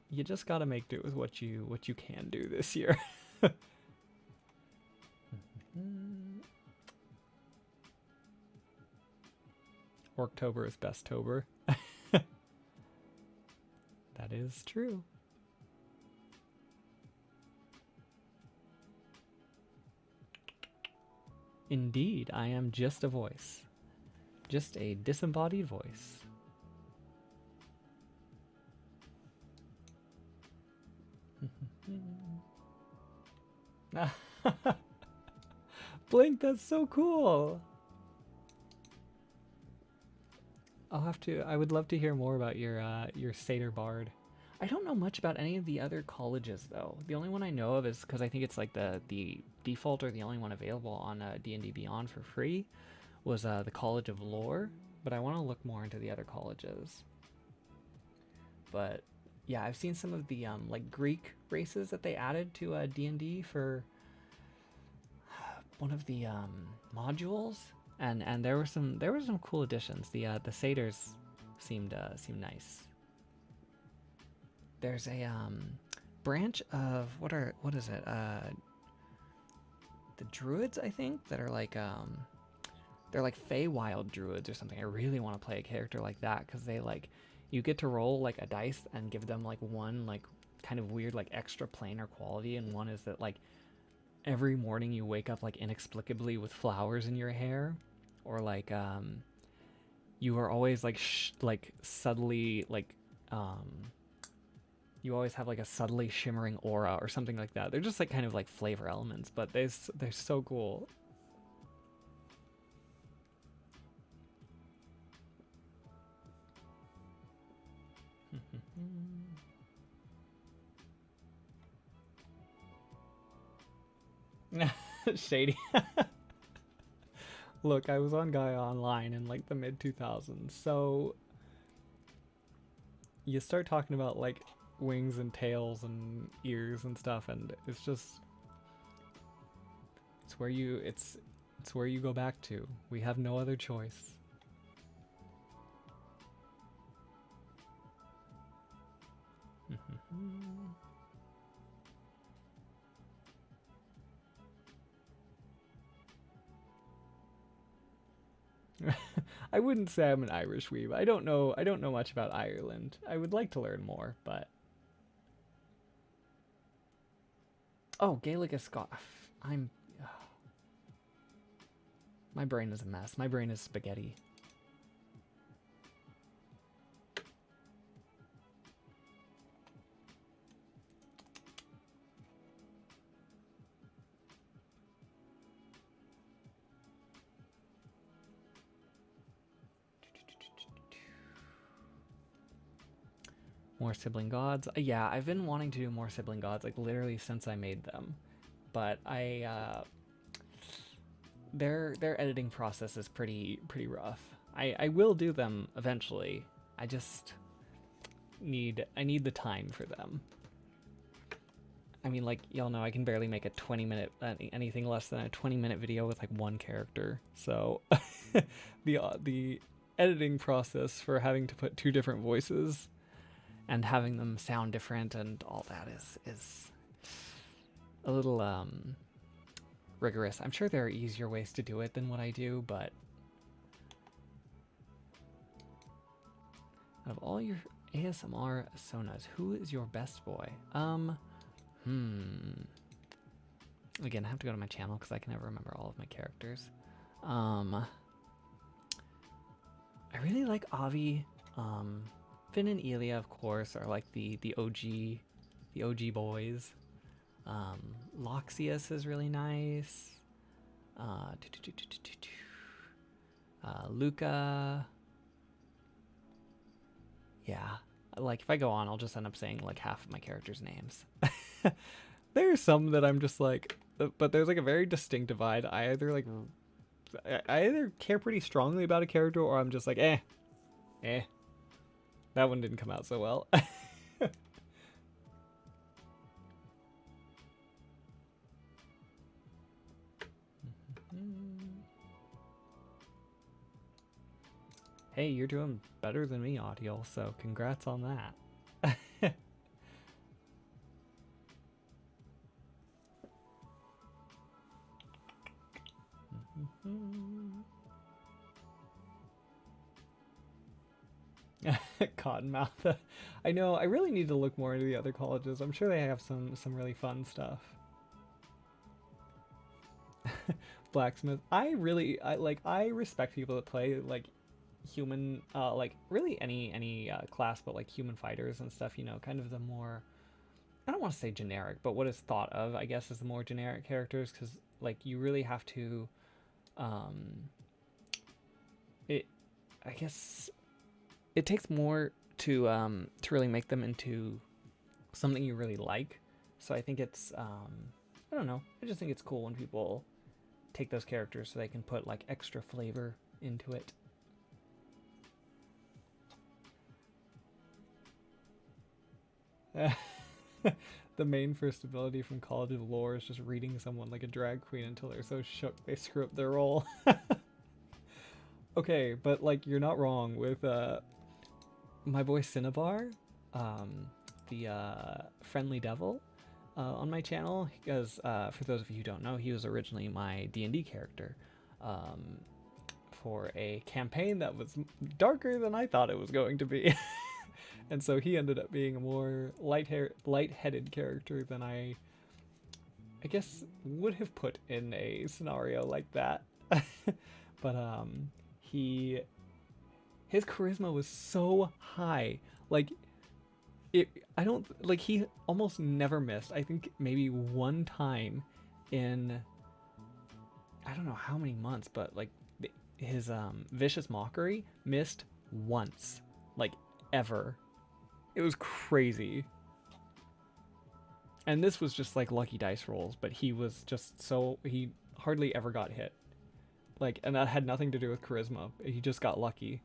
Speaker 1: you just gotta make do with what you can do this year. Orktober is besttober. That is true. Indeed, I am just a voice. Just a disembodied voice. Blink, that's so cool. I would love to hear more about your Satyr Bard. I don't know much about any of the other colleges though. The only one I know of is because I think it's like the default or the only one available on D&D Beyond for free was the College of Lore, but I want to look more into the other colleges. But yeah, I've seen some of the like Greek races that they added to D&D for one of the modules, and there were some cool additions. The satyrs seemed nice. There's a branch of what is it? The druids, I think, that are like they're like Feywild druids or something. I really want to play a character like that because they like you get to roll like a dice and give them like one like kind of weird like extra planar quality, and one is that like every morning you wake up like inexplicably with flowers in your hair, or like you are always like subtly like you always have like a subtly shimmering aura or something like that. They're just like kind of like flavor elements, but they're so cool. Shady. Look, I was on Gaia Online in like the mid 2000s, so you start talking about like wings and tails and ears and stuff, and it's where you go back to. We have no other choice. I wouldn't say I'm an Irish weeb. I don't know much about Ireland. I would like to learn more, but oh, Gaelic is Scot. My brain is a mess. My brain is spaghetti. More sibling gods. Yeah, I've been wanting to do more sibling gods like literally since I made them, but I their editing process is pretty rough. I will do them eventually. I just need the time for them. I mean, like, y'all know I can barely make a 20-minute, anything less than a 20-minute video with like one character. So the editing process for having to put 2 different voices and having them sound different and all that is a little rigorous. I'm sure there are easier ways to do it than what I do, but out of all your ASMR sonas, who is your best boy? Again, I have to go to my channel because I can never remember all of my characters. I really like Avi. Finn and Elia, of course, are like the OG boys. Loxius is really nice. Luca. Yeah, like if I go on, I'll just end up saying like half of my characters' names. There's some that I'm just like, but there's like a very distinct divide. I either care pretty strongly about a character, or I'm just like, eh. That one didn't come out so well. Hey, you're doing better than me, Audial, so congrats on that. Cottonmouth. I know, I really need to look more into the other colleges. I'm sure they have some really fun stuff. Blacksmith. I respect people that play like human, like really any class, but like human fighters and stuff, you know, kind of the more, I don't want to say generic, but what is thought of, I guess, is the more generic characters, because like you really have to, I guess it takes more to really make them into something you really like. So I think it's, I don't know, I just think it's cool when people take those characters so they can put like extra flavor into it. The main first ability from College of Lore is just reading someone like a drag queen until they're so shook they screw up their role. Okay, but like you're not wrong with my boy Cinnabar, the friendly devil, on my channel, because for those of you who don't know, he was originally my D&D character for a campaign that was darker than I thought it was going to be. And so he ended up being a more light-headed character than I guess would have put in a scenario like that. But his charisma was so high. Like he almost never missed. I think maybe one time in I don't know how many months, but like his vicious mockery missed once, like ever. It was crazy. And this was just like lucky dice rolls, but he was just he hardly ever got hit. Like, and that had nothing to do with charisma. He just got lucky.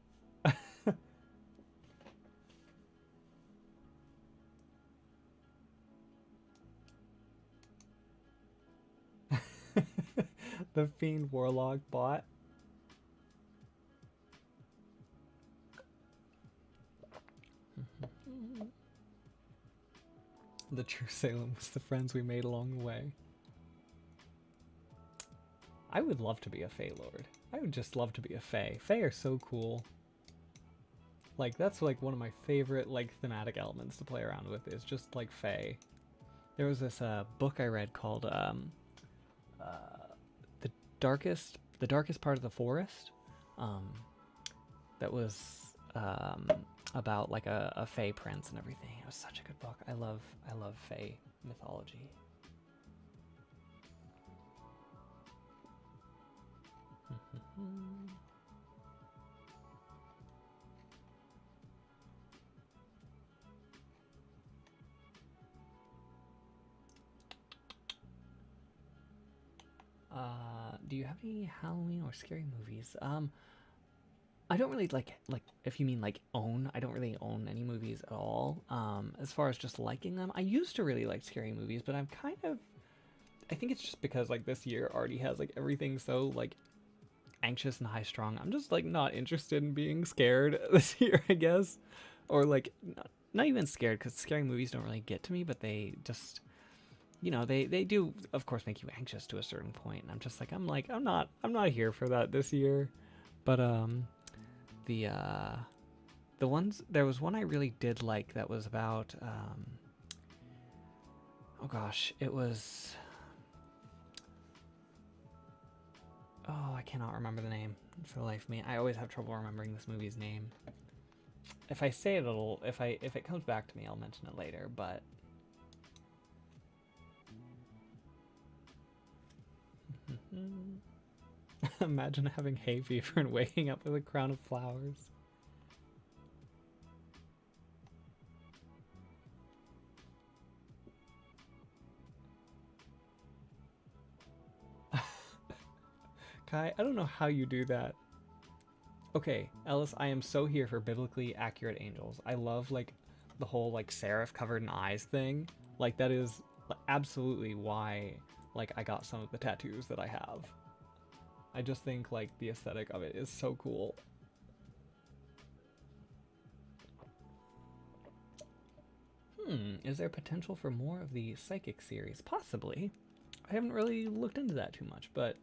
Speaker 1: The Fiend Warlock bot. The true Salem was the friends we made along the way. I would love to be a Fae Lord. I would just love to be a Fae. Fae are so cool. Like, that's like one of my favorite like thematic elements to play around with, is just like Fae. There was this book I read called the darkest part of the forest. That was about like a Fae prince and everything. It was such a good book. I love Fae mythology. do you have any Halloween or scary movies? I don't really like if you mean like own, I don't really own any movies at all. As far as just liking them, I used to really like scary movies, but I think it's just because like this year already has like everything so like anxious and high strung. I'm just like not interested in being scared this year, I guess. Or like not even scared, because scary movies don't really get to me, but they just, they do of course make you anxious to a certain point, and I'm just like I'm not here for that this year. But the ones, there was one I really did like that was about oh gosh, it was, oh, I cannot remember the name for the life of me. I always have trouble remembering this movie's name. If I say it, if it comes back to me, I'll mention it later, but imagine having hay fever and waking up with a crown of flowers. Kai, I don't know how you do that. Okay, Ellis, I am so here for biblically accurate angels. I love like the whole like seraph covered in eyes thing. Like that is absolutely why like I got some of the tattoos that I have. I just think like the aesthetic of it is so cool. Is there potential for more of the psychic series? Possibly. I haven't really looked into that too much, but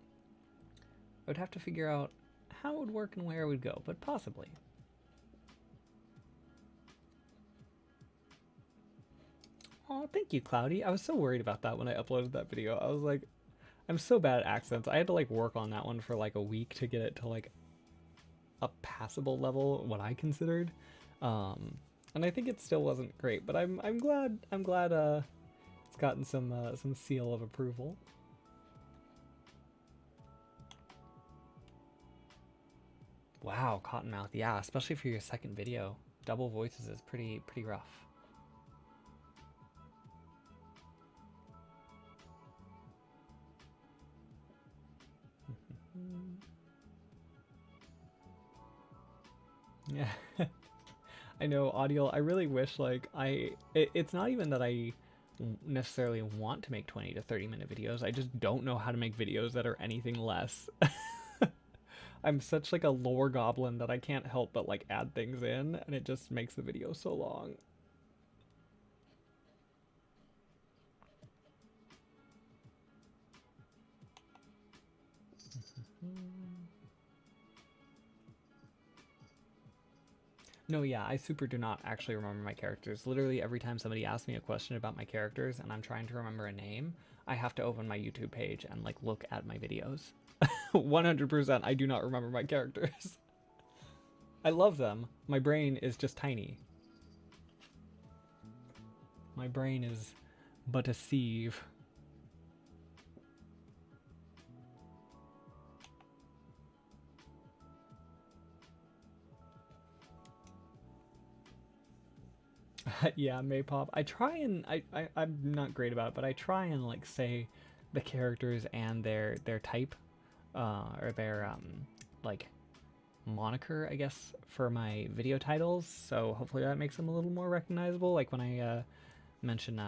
Speaker 1: I would have to figure out how it would work and where it would go, but possibly. Oh, thank you, Cloudy. I was so worried about that when I uploaded that video. I was like, I'm so bad at accents. I had to like work on that one for like a week to get it to like a passable level, what I considered. And I think it still wasn't great, but I'm glad it's gotten some seal of approval. Wow, Cottonmouth, yeah, especially for your second video. Double voices is pretty rough. Yeah. I know, Audial, I really wish like it's not even that I necessarily want to make 20 to 30 minute videos. I just don't know how to make videos that are anything less. I'm such like a lore goblin that I can't help but like add things in, and it just makes the video so long. No, yeah, I super do not actually remember my characters. Literally every time somebody asks me a question about my characters and I'm trying to remember a name, I have to open my YouTube page and like look at my videos. 100% I do not remember my characters. I love them. My brain is just tiny. My brain is but a sieve. Yeah, Maypop. I try and I'm not great about it, but I try and like say the characters and their type, or their like moniker, I guess, for my video titles. So hopefully that makes them a little more recognizable. Like when I mention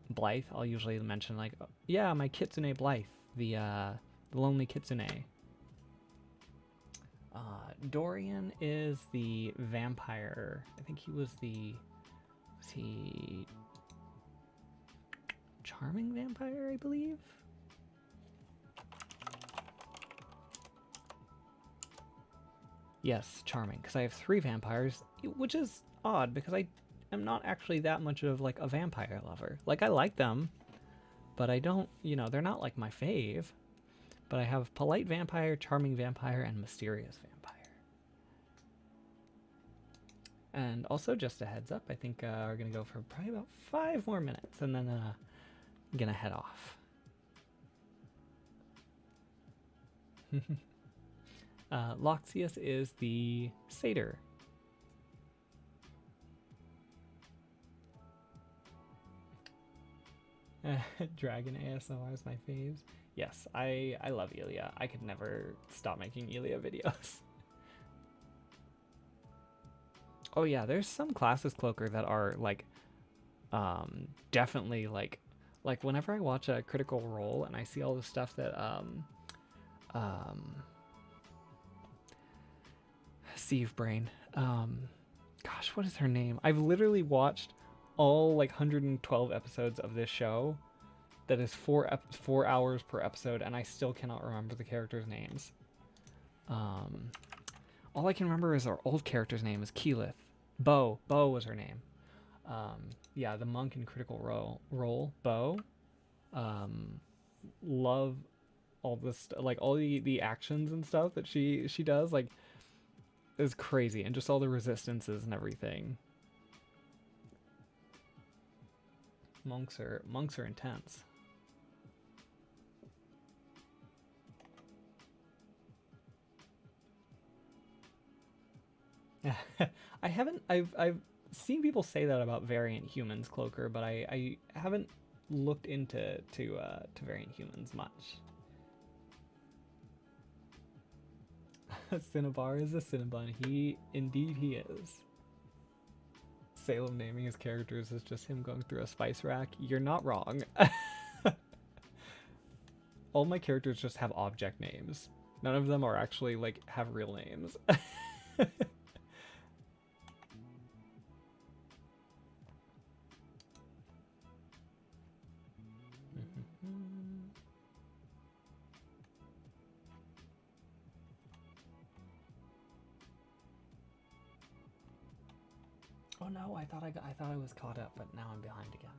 Speaker 1: Blythe, I'll usually mention like, yeah, my Kitsune Blythe, the lonely Kitsune. Dorian is the vampire. I think he was the, was he charming vampire, I believe? Yes, charming, because I have 3 vampires, which is odd because I am not actually that much of like a vampire lover. Like I like them, but I don't, they're not like my fave. But I have polite vampire, charming vampire, and mysterious vampire. And also, just a heads up, I think we're gonna go for probably about 5 more minutes, and then I'm gonna head off. Loxius is the satyr. Dragon ASMR is my faves. Yes, I love Elia. I could never stop making Elia videos. Oh yeah, there's some classes, Cloaker, that are like definitely like whenever I watch a Critical Role and I see all the stuff that Sieve Brain, gosh, what is her name? I've literally watched all like 112 episodes of this show that is 4 hours per episode, and I still cannot remember the characters' names. All I can remember is our old character's name is Keyleth. Bo was her name. Yeah, the monk in Critical Role, Bo. Love all this, like all the actions and stuff that she does, like, is crazy, and just all the resistances and everything. Monks are intense. I've seen people say that about Variant Humans, Cloaker, but I haven't looked into to Variant Humans much. Cinnabar is a Cinnabon. Indeed he is. Salem naming his characters is just him going through a spice rack. You're not wrong. All my characters just have object names. None of them are actually like have real names. Oh no, I thought I was caught up, but now I'm behind again.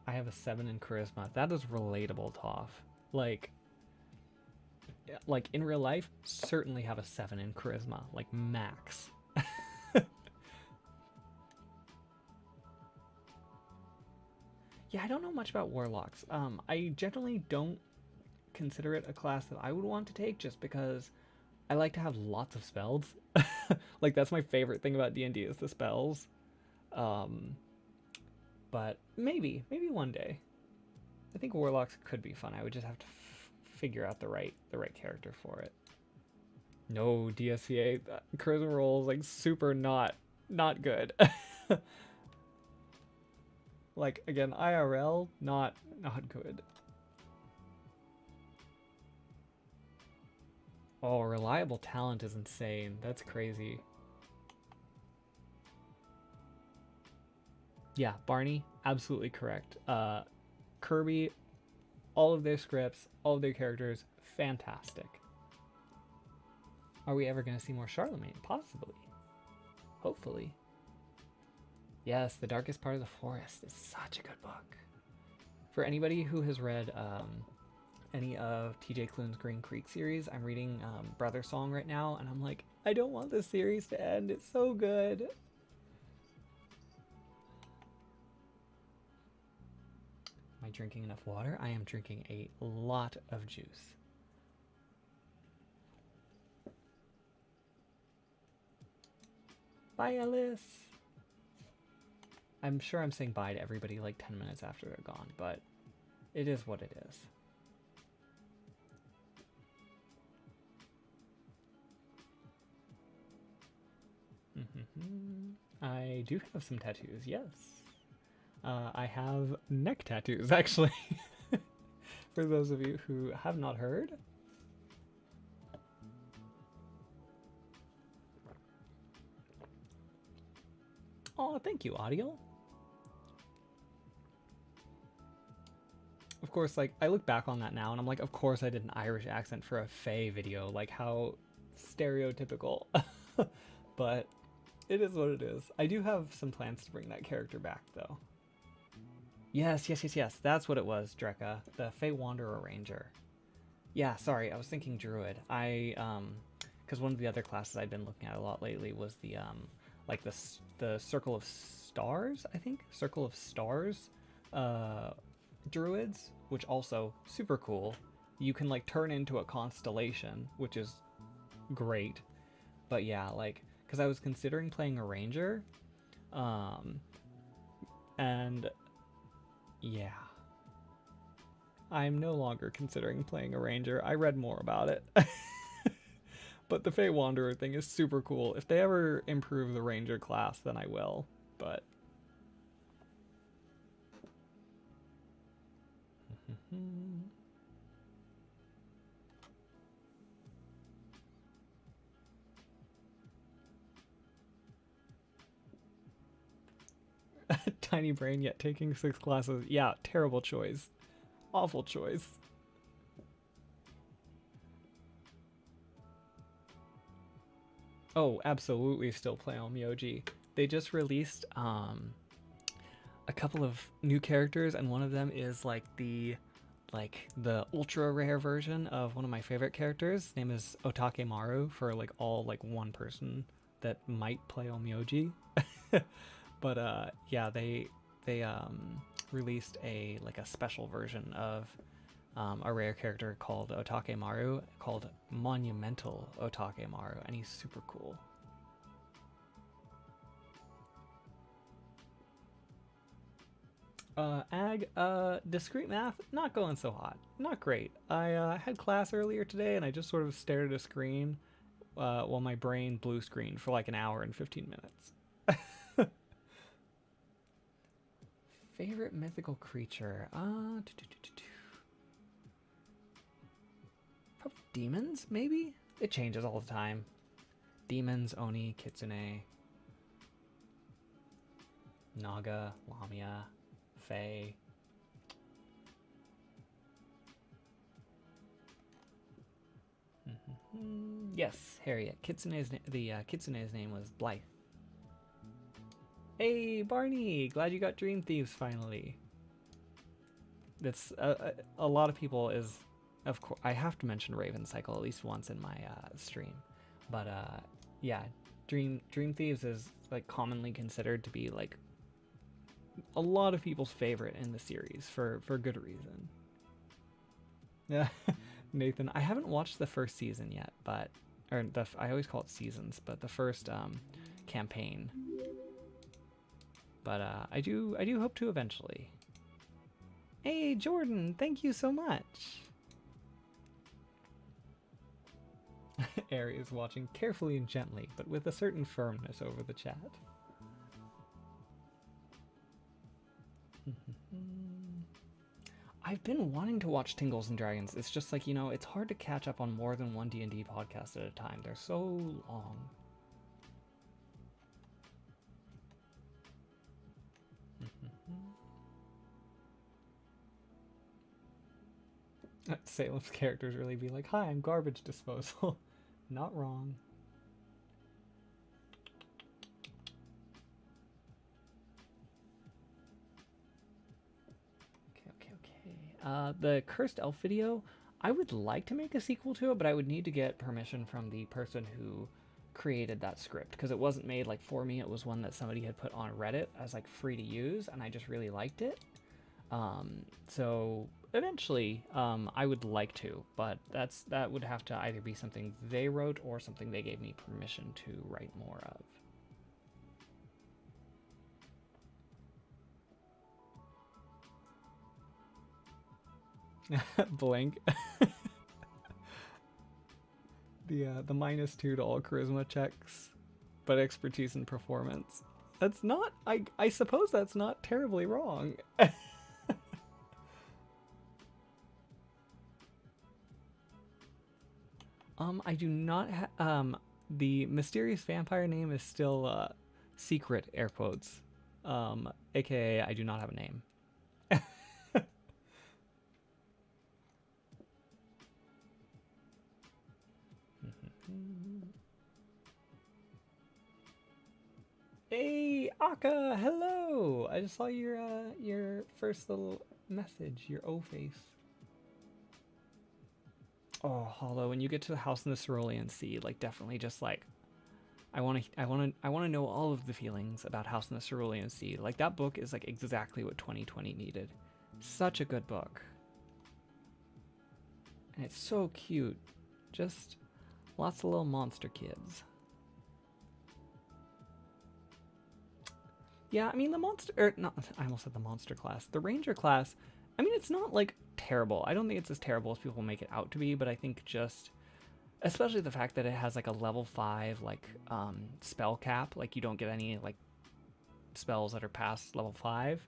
Speaker 1: I have a 7 in charisma. That is relatable, Toph. Like in real life, certainly have a 7 in charisma, like max. Yeah, I don't know much about warlocks. I generally don't consider it a class that I would want to take, just because I like to have lots of spells. Like, that's my favorite thing about D&D is the spells. But maybe one day. I think warlocks could be fun. I would just have to figure out the right character for it. No, DSCA charisma roll is like super not good. Like, again, IRL not good. Oh, reliable talent is insane. That's crazy. Yeah, Barney, absolutely correct. Kirby, all of their scripts, all of their characters, fantastic. Are we ever going to see more Charlemagne? Possibly. Hopefully. Yes, The Darkest Part of the Forest is such a good book. For anybody who has read any of TJ Klune's Green Creek series, I'm reading Brother Song right now, and I'm like, I don't want this series to end. It's so good. Am I drinking enough water? I am drinking a lot of juice. Bye, Alice. I'm sure I'm saying bye to everybody like 10 minutes after they're gone, but it is what it is. I do have some tattoos, yes. I have neck tattoos, actually. For those of you who have not heard. Oh, thank you, audio. Of course, like, I look back on that now and I'm like, of course I did an Irish accent for a Faye video. Like, how stereotypical. But it is what it is. I do have some plans to bring that character back, though. Yes. That's what it was, Drekka. The Fae Wanderer Ranger. Yeah, sorry, I was thinking Druid. Because one of the other classes I've been looking at a lot lately was the, like the Circle of Stars, I think? Circle of Stars Druids, which also super cool. You can, like, turn into a constellation, which is great. But yeah, like, because I was considering playing a Ranger, and yeah, I'm no longer considering playing a ranger. I read more about it. But the Fey Wanderer thing is super cool. If they ever improve the ranger class, then I will. But tiny brain yet taking 6 classes. Yeah, terrible choice. Awful choice. Oh, absolutely still play on Myoji. They just released a couple of new characters, and one of them is like the ultra rare version of one of my favorite characters. His name is Otake for like all like one person that might play Onmyoji. But yeah, they released a special version of a rare character called Otake called Monumental Otake, and he's super cool. Discrete math, not going so hot. Not great. I had class earlier today and I just sort of stared at a screen while my brain blue screened for like an hour and 15 minutes. Favorite mythical creature? Probably demons, maybe? It changes all the time. Demons, Oni, Kitsune, Naga, Lamia, Fae. Yes, Harriet. Kitsune's name was Blythe. Hey, Barney! Glad you got Dream Thieves finally. That's a lot of people is, of course. I have to mention Raven Cycle at least once in my stream, but yeah, Dream Thieves is like commonly considered to be like a lot of people's favorite in the series for good reason. Yeah, Nathan, I haven't watched the first season yet, but I always call it seasons, but the first campaign. But I do hope to eventually. Hey Jordan, thank you so much. Ari is watching carefully and gently, but with a certain firmness over the chat. I've been wanting to watch Tingles and Dragons. It's just like, you know, it's hard to catch up on more than one D&D podcast at a time. They're so long. Salem's characters really be like, hi, I'm garbage disposal. Not wrong. Okay. The Cursed Elf video, I would like to make a sequel to it, but I would need to get permission from the person who created that script, because it wasn't made like for me. It was one that somebody had put on Reddit as like free to use, and I just really liked it. So eventually, I would like to, but that would have to either be something they wrote or something they gave me permission to write more of. Blank. The -2 to all charisma checks, but expertise and performance. That's not. I suppose that's not terribly wrong. I do not the mysterious vampire name is still secret, air quotes. AKA I do not have a name. Hey, Aka, hello! I just saw your first little message, your O face. Oh, Hollow, when you get to the House in the Cerulean Sea, like definitely just like I want to know all of the feelings about House in the Cerulean Sea. Like that book is like exactly what 2020 needed. Such a good book. And it's so cute. Just lots of little monster kids. Yeah, I mean the monster, I almost said the monster class. The ranger class, I mean it's not like terrible. I don't think it's as terrible as people make it out to be, but I think just, especially the fact that it has like a level 5 like spell cap, like you don't get any like spells that are past level 5,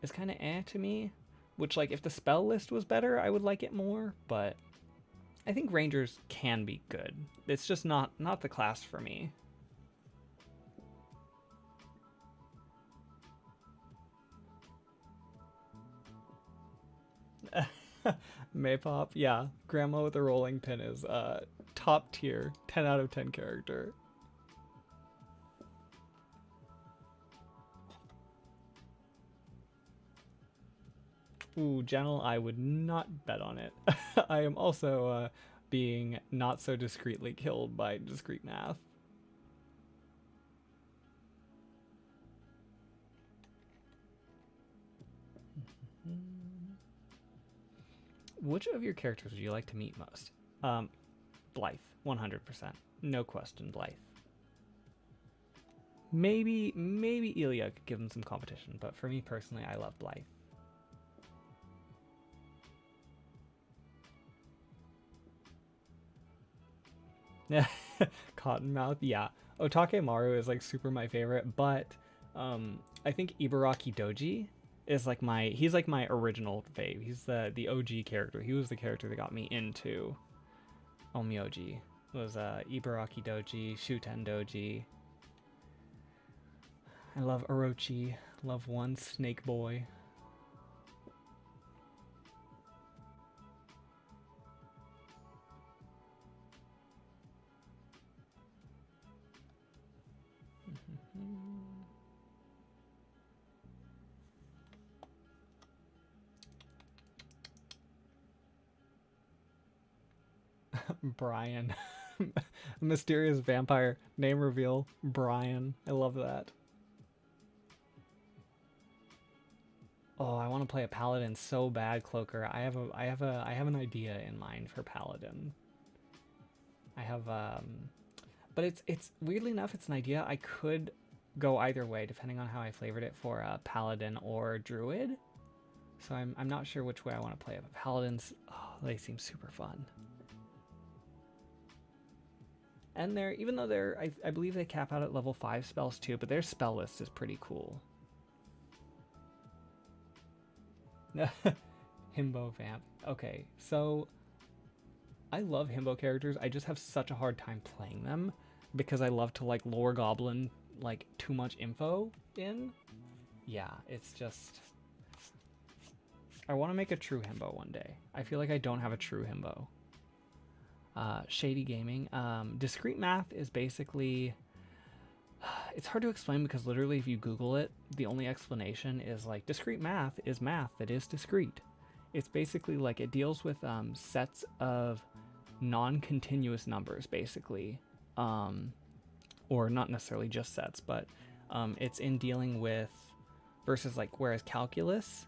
Speaker 1: is kind of to me. Which, like, if the spell list was better, I would like it more, but I think Rangers can be good. It's just not the class for me. Maypop, yeah. Grandma with a rolling pin is top tier, 10 out of 10 character. Ooh, Gentle, I would not bet on it. I am also being not so discreetly killed by discrete math. Which of your characters would you like to meet most? Blythe, 100%. No question, Blythe. Maybe Ilya could give him some competition, but for me personally, I love Blythe. Cottonmouth, yeah. Otake Maru is like super my favorite, but I think Ibaraki Doji is like he's like my original fave. He's the OG character. He was the character that got me into Onmyoji. Was Ibaraki Doji, Shuten Doji. I love Orochi. Love one Snake Boy. Brian. Mysterious vampire. Name reveal. Brian. I love that. Oh, I want to play a paladin so bad, Cloaker. I have an idea in mind for paladin. I have but it's weirdly enough, it's an idea I could go either way depending on how I flavored it for paladin or druid. So I'm not sure which way I want to play it. But paladins, oh, they seem super fun. And even though I believe they cap out at level 5 spells too, but their spell list is pretty cool. Himbo vamp. Okay, so I love himbo characters. I just have such a hard time playing them because I love to like lore goblin like too much info in. Yeah, it's just, I want to make a true himbo one day. I feel like I don't have a true himbo. Shady Gaming. Discrete math is basically, it's hard to explain because literally if you Google it, the only explanation is like discrete math is math that is discrete. It's basically like it deals with sets of non-continuous numbers basically, or not necessarily just sets, but it's in dealing with, versus like whereas calculus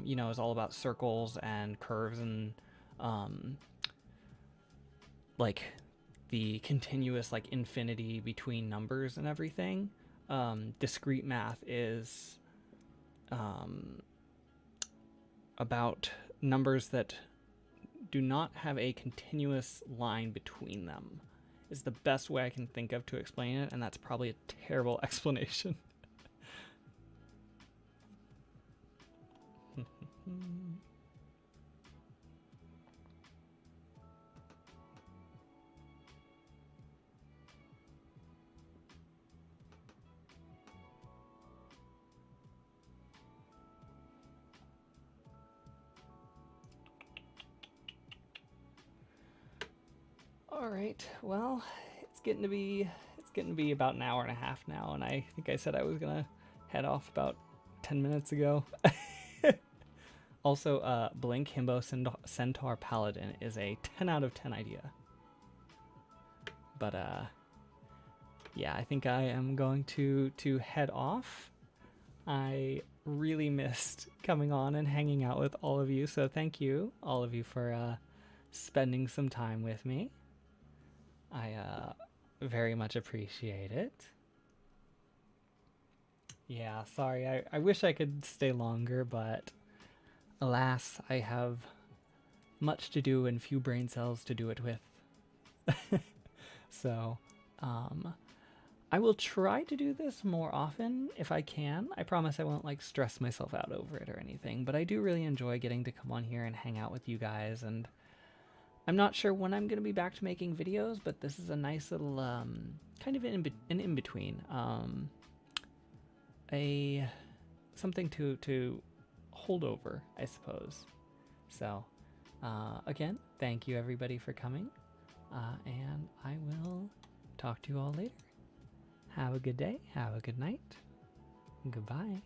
Speaker 1: you know, is all about circles and curves and like the continuous like infinity between numbers and everything. Discrete math is about numbers that do not have a continuous line between them, is the best way I can think of to explain it, and that's probably a terrible explanation. All right, well, it's getting to be about an hour and a half now, and I think I said I was gonna head off about 10 minutes ago. Also, Blink Himbo Centaur Paladin is a 10 out of 10 idea. But yeah, I think I am going to head off. I really missed coming on and hanging out with all of you, so thank you all of you for spending some time with me. I very much appreciate it. Yeah, sorry, I wish I could stay longer, but alas, I have much to do and few brain cells to do it with. So, I will try to do this more often if I can. I promise I won't like stress myself out over it or anything, but I do really enjoy getting to come on here and hang out with you guys, and I'm not sure when I'm going to be back to making videos, but this is a nice little kind of an in-between. Something to hold over, I suppose. So, again, thank you everybody for coming, and I will talk to you all later. Have a good day, have a good night, goodbye.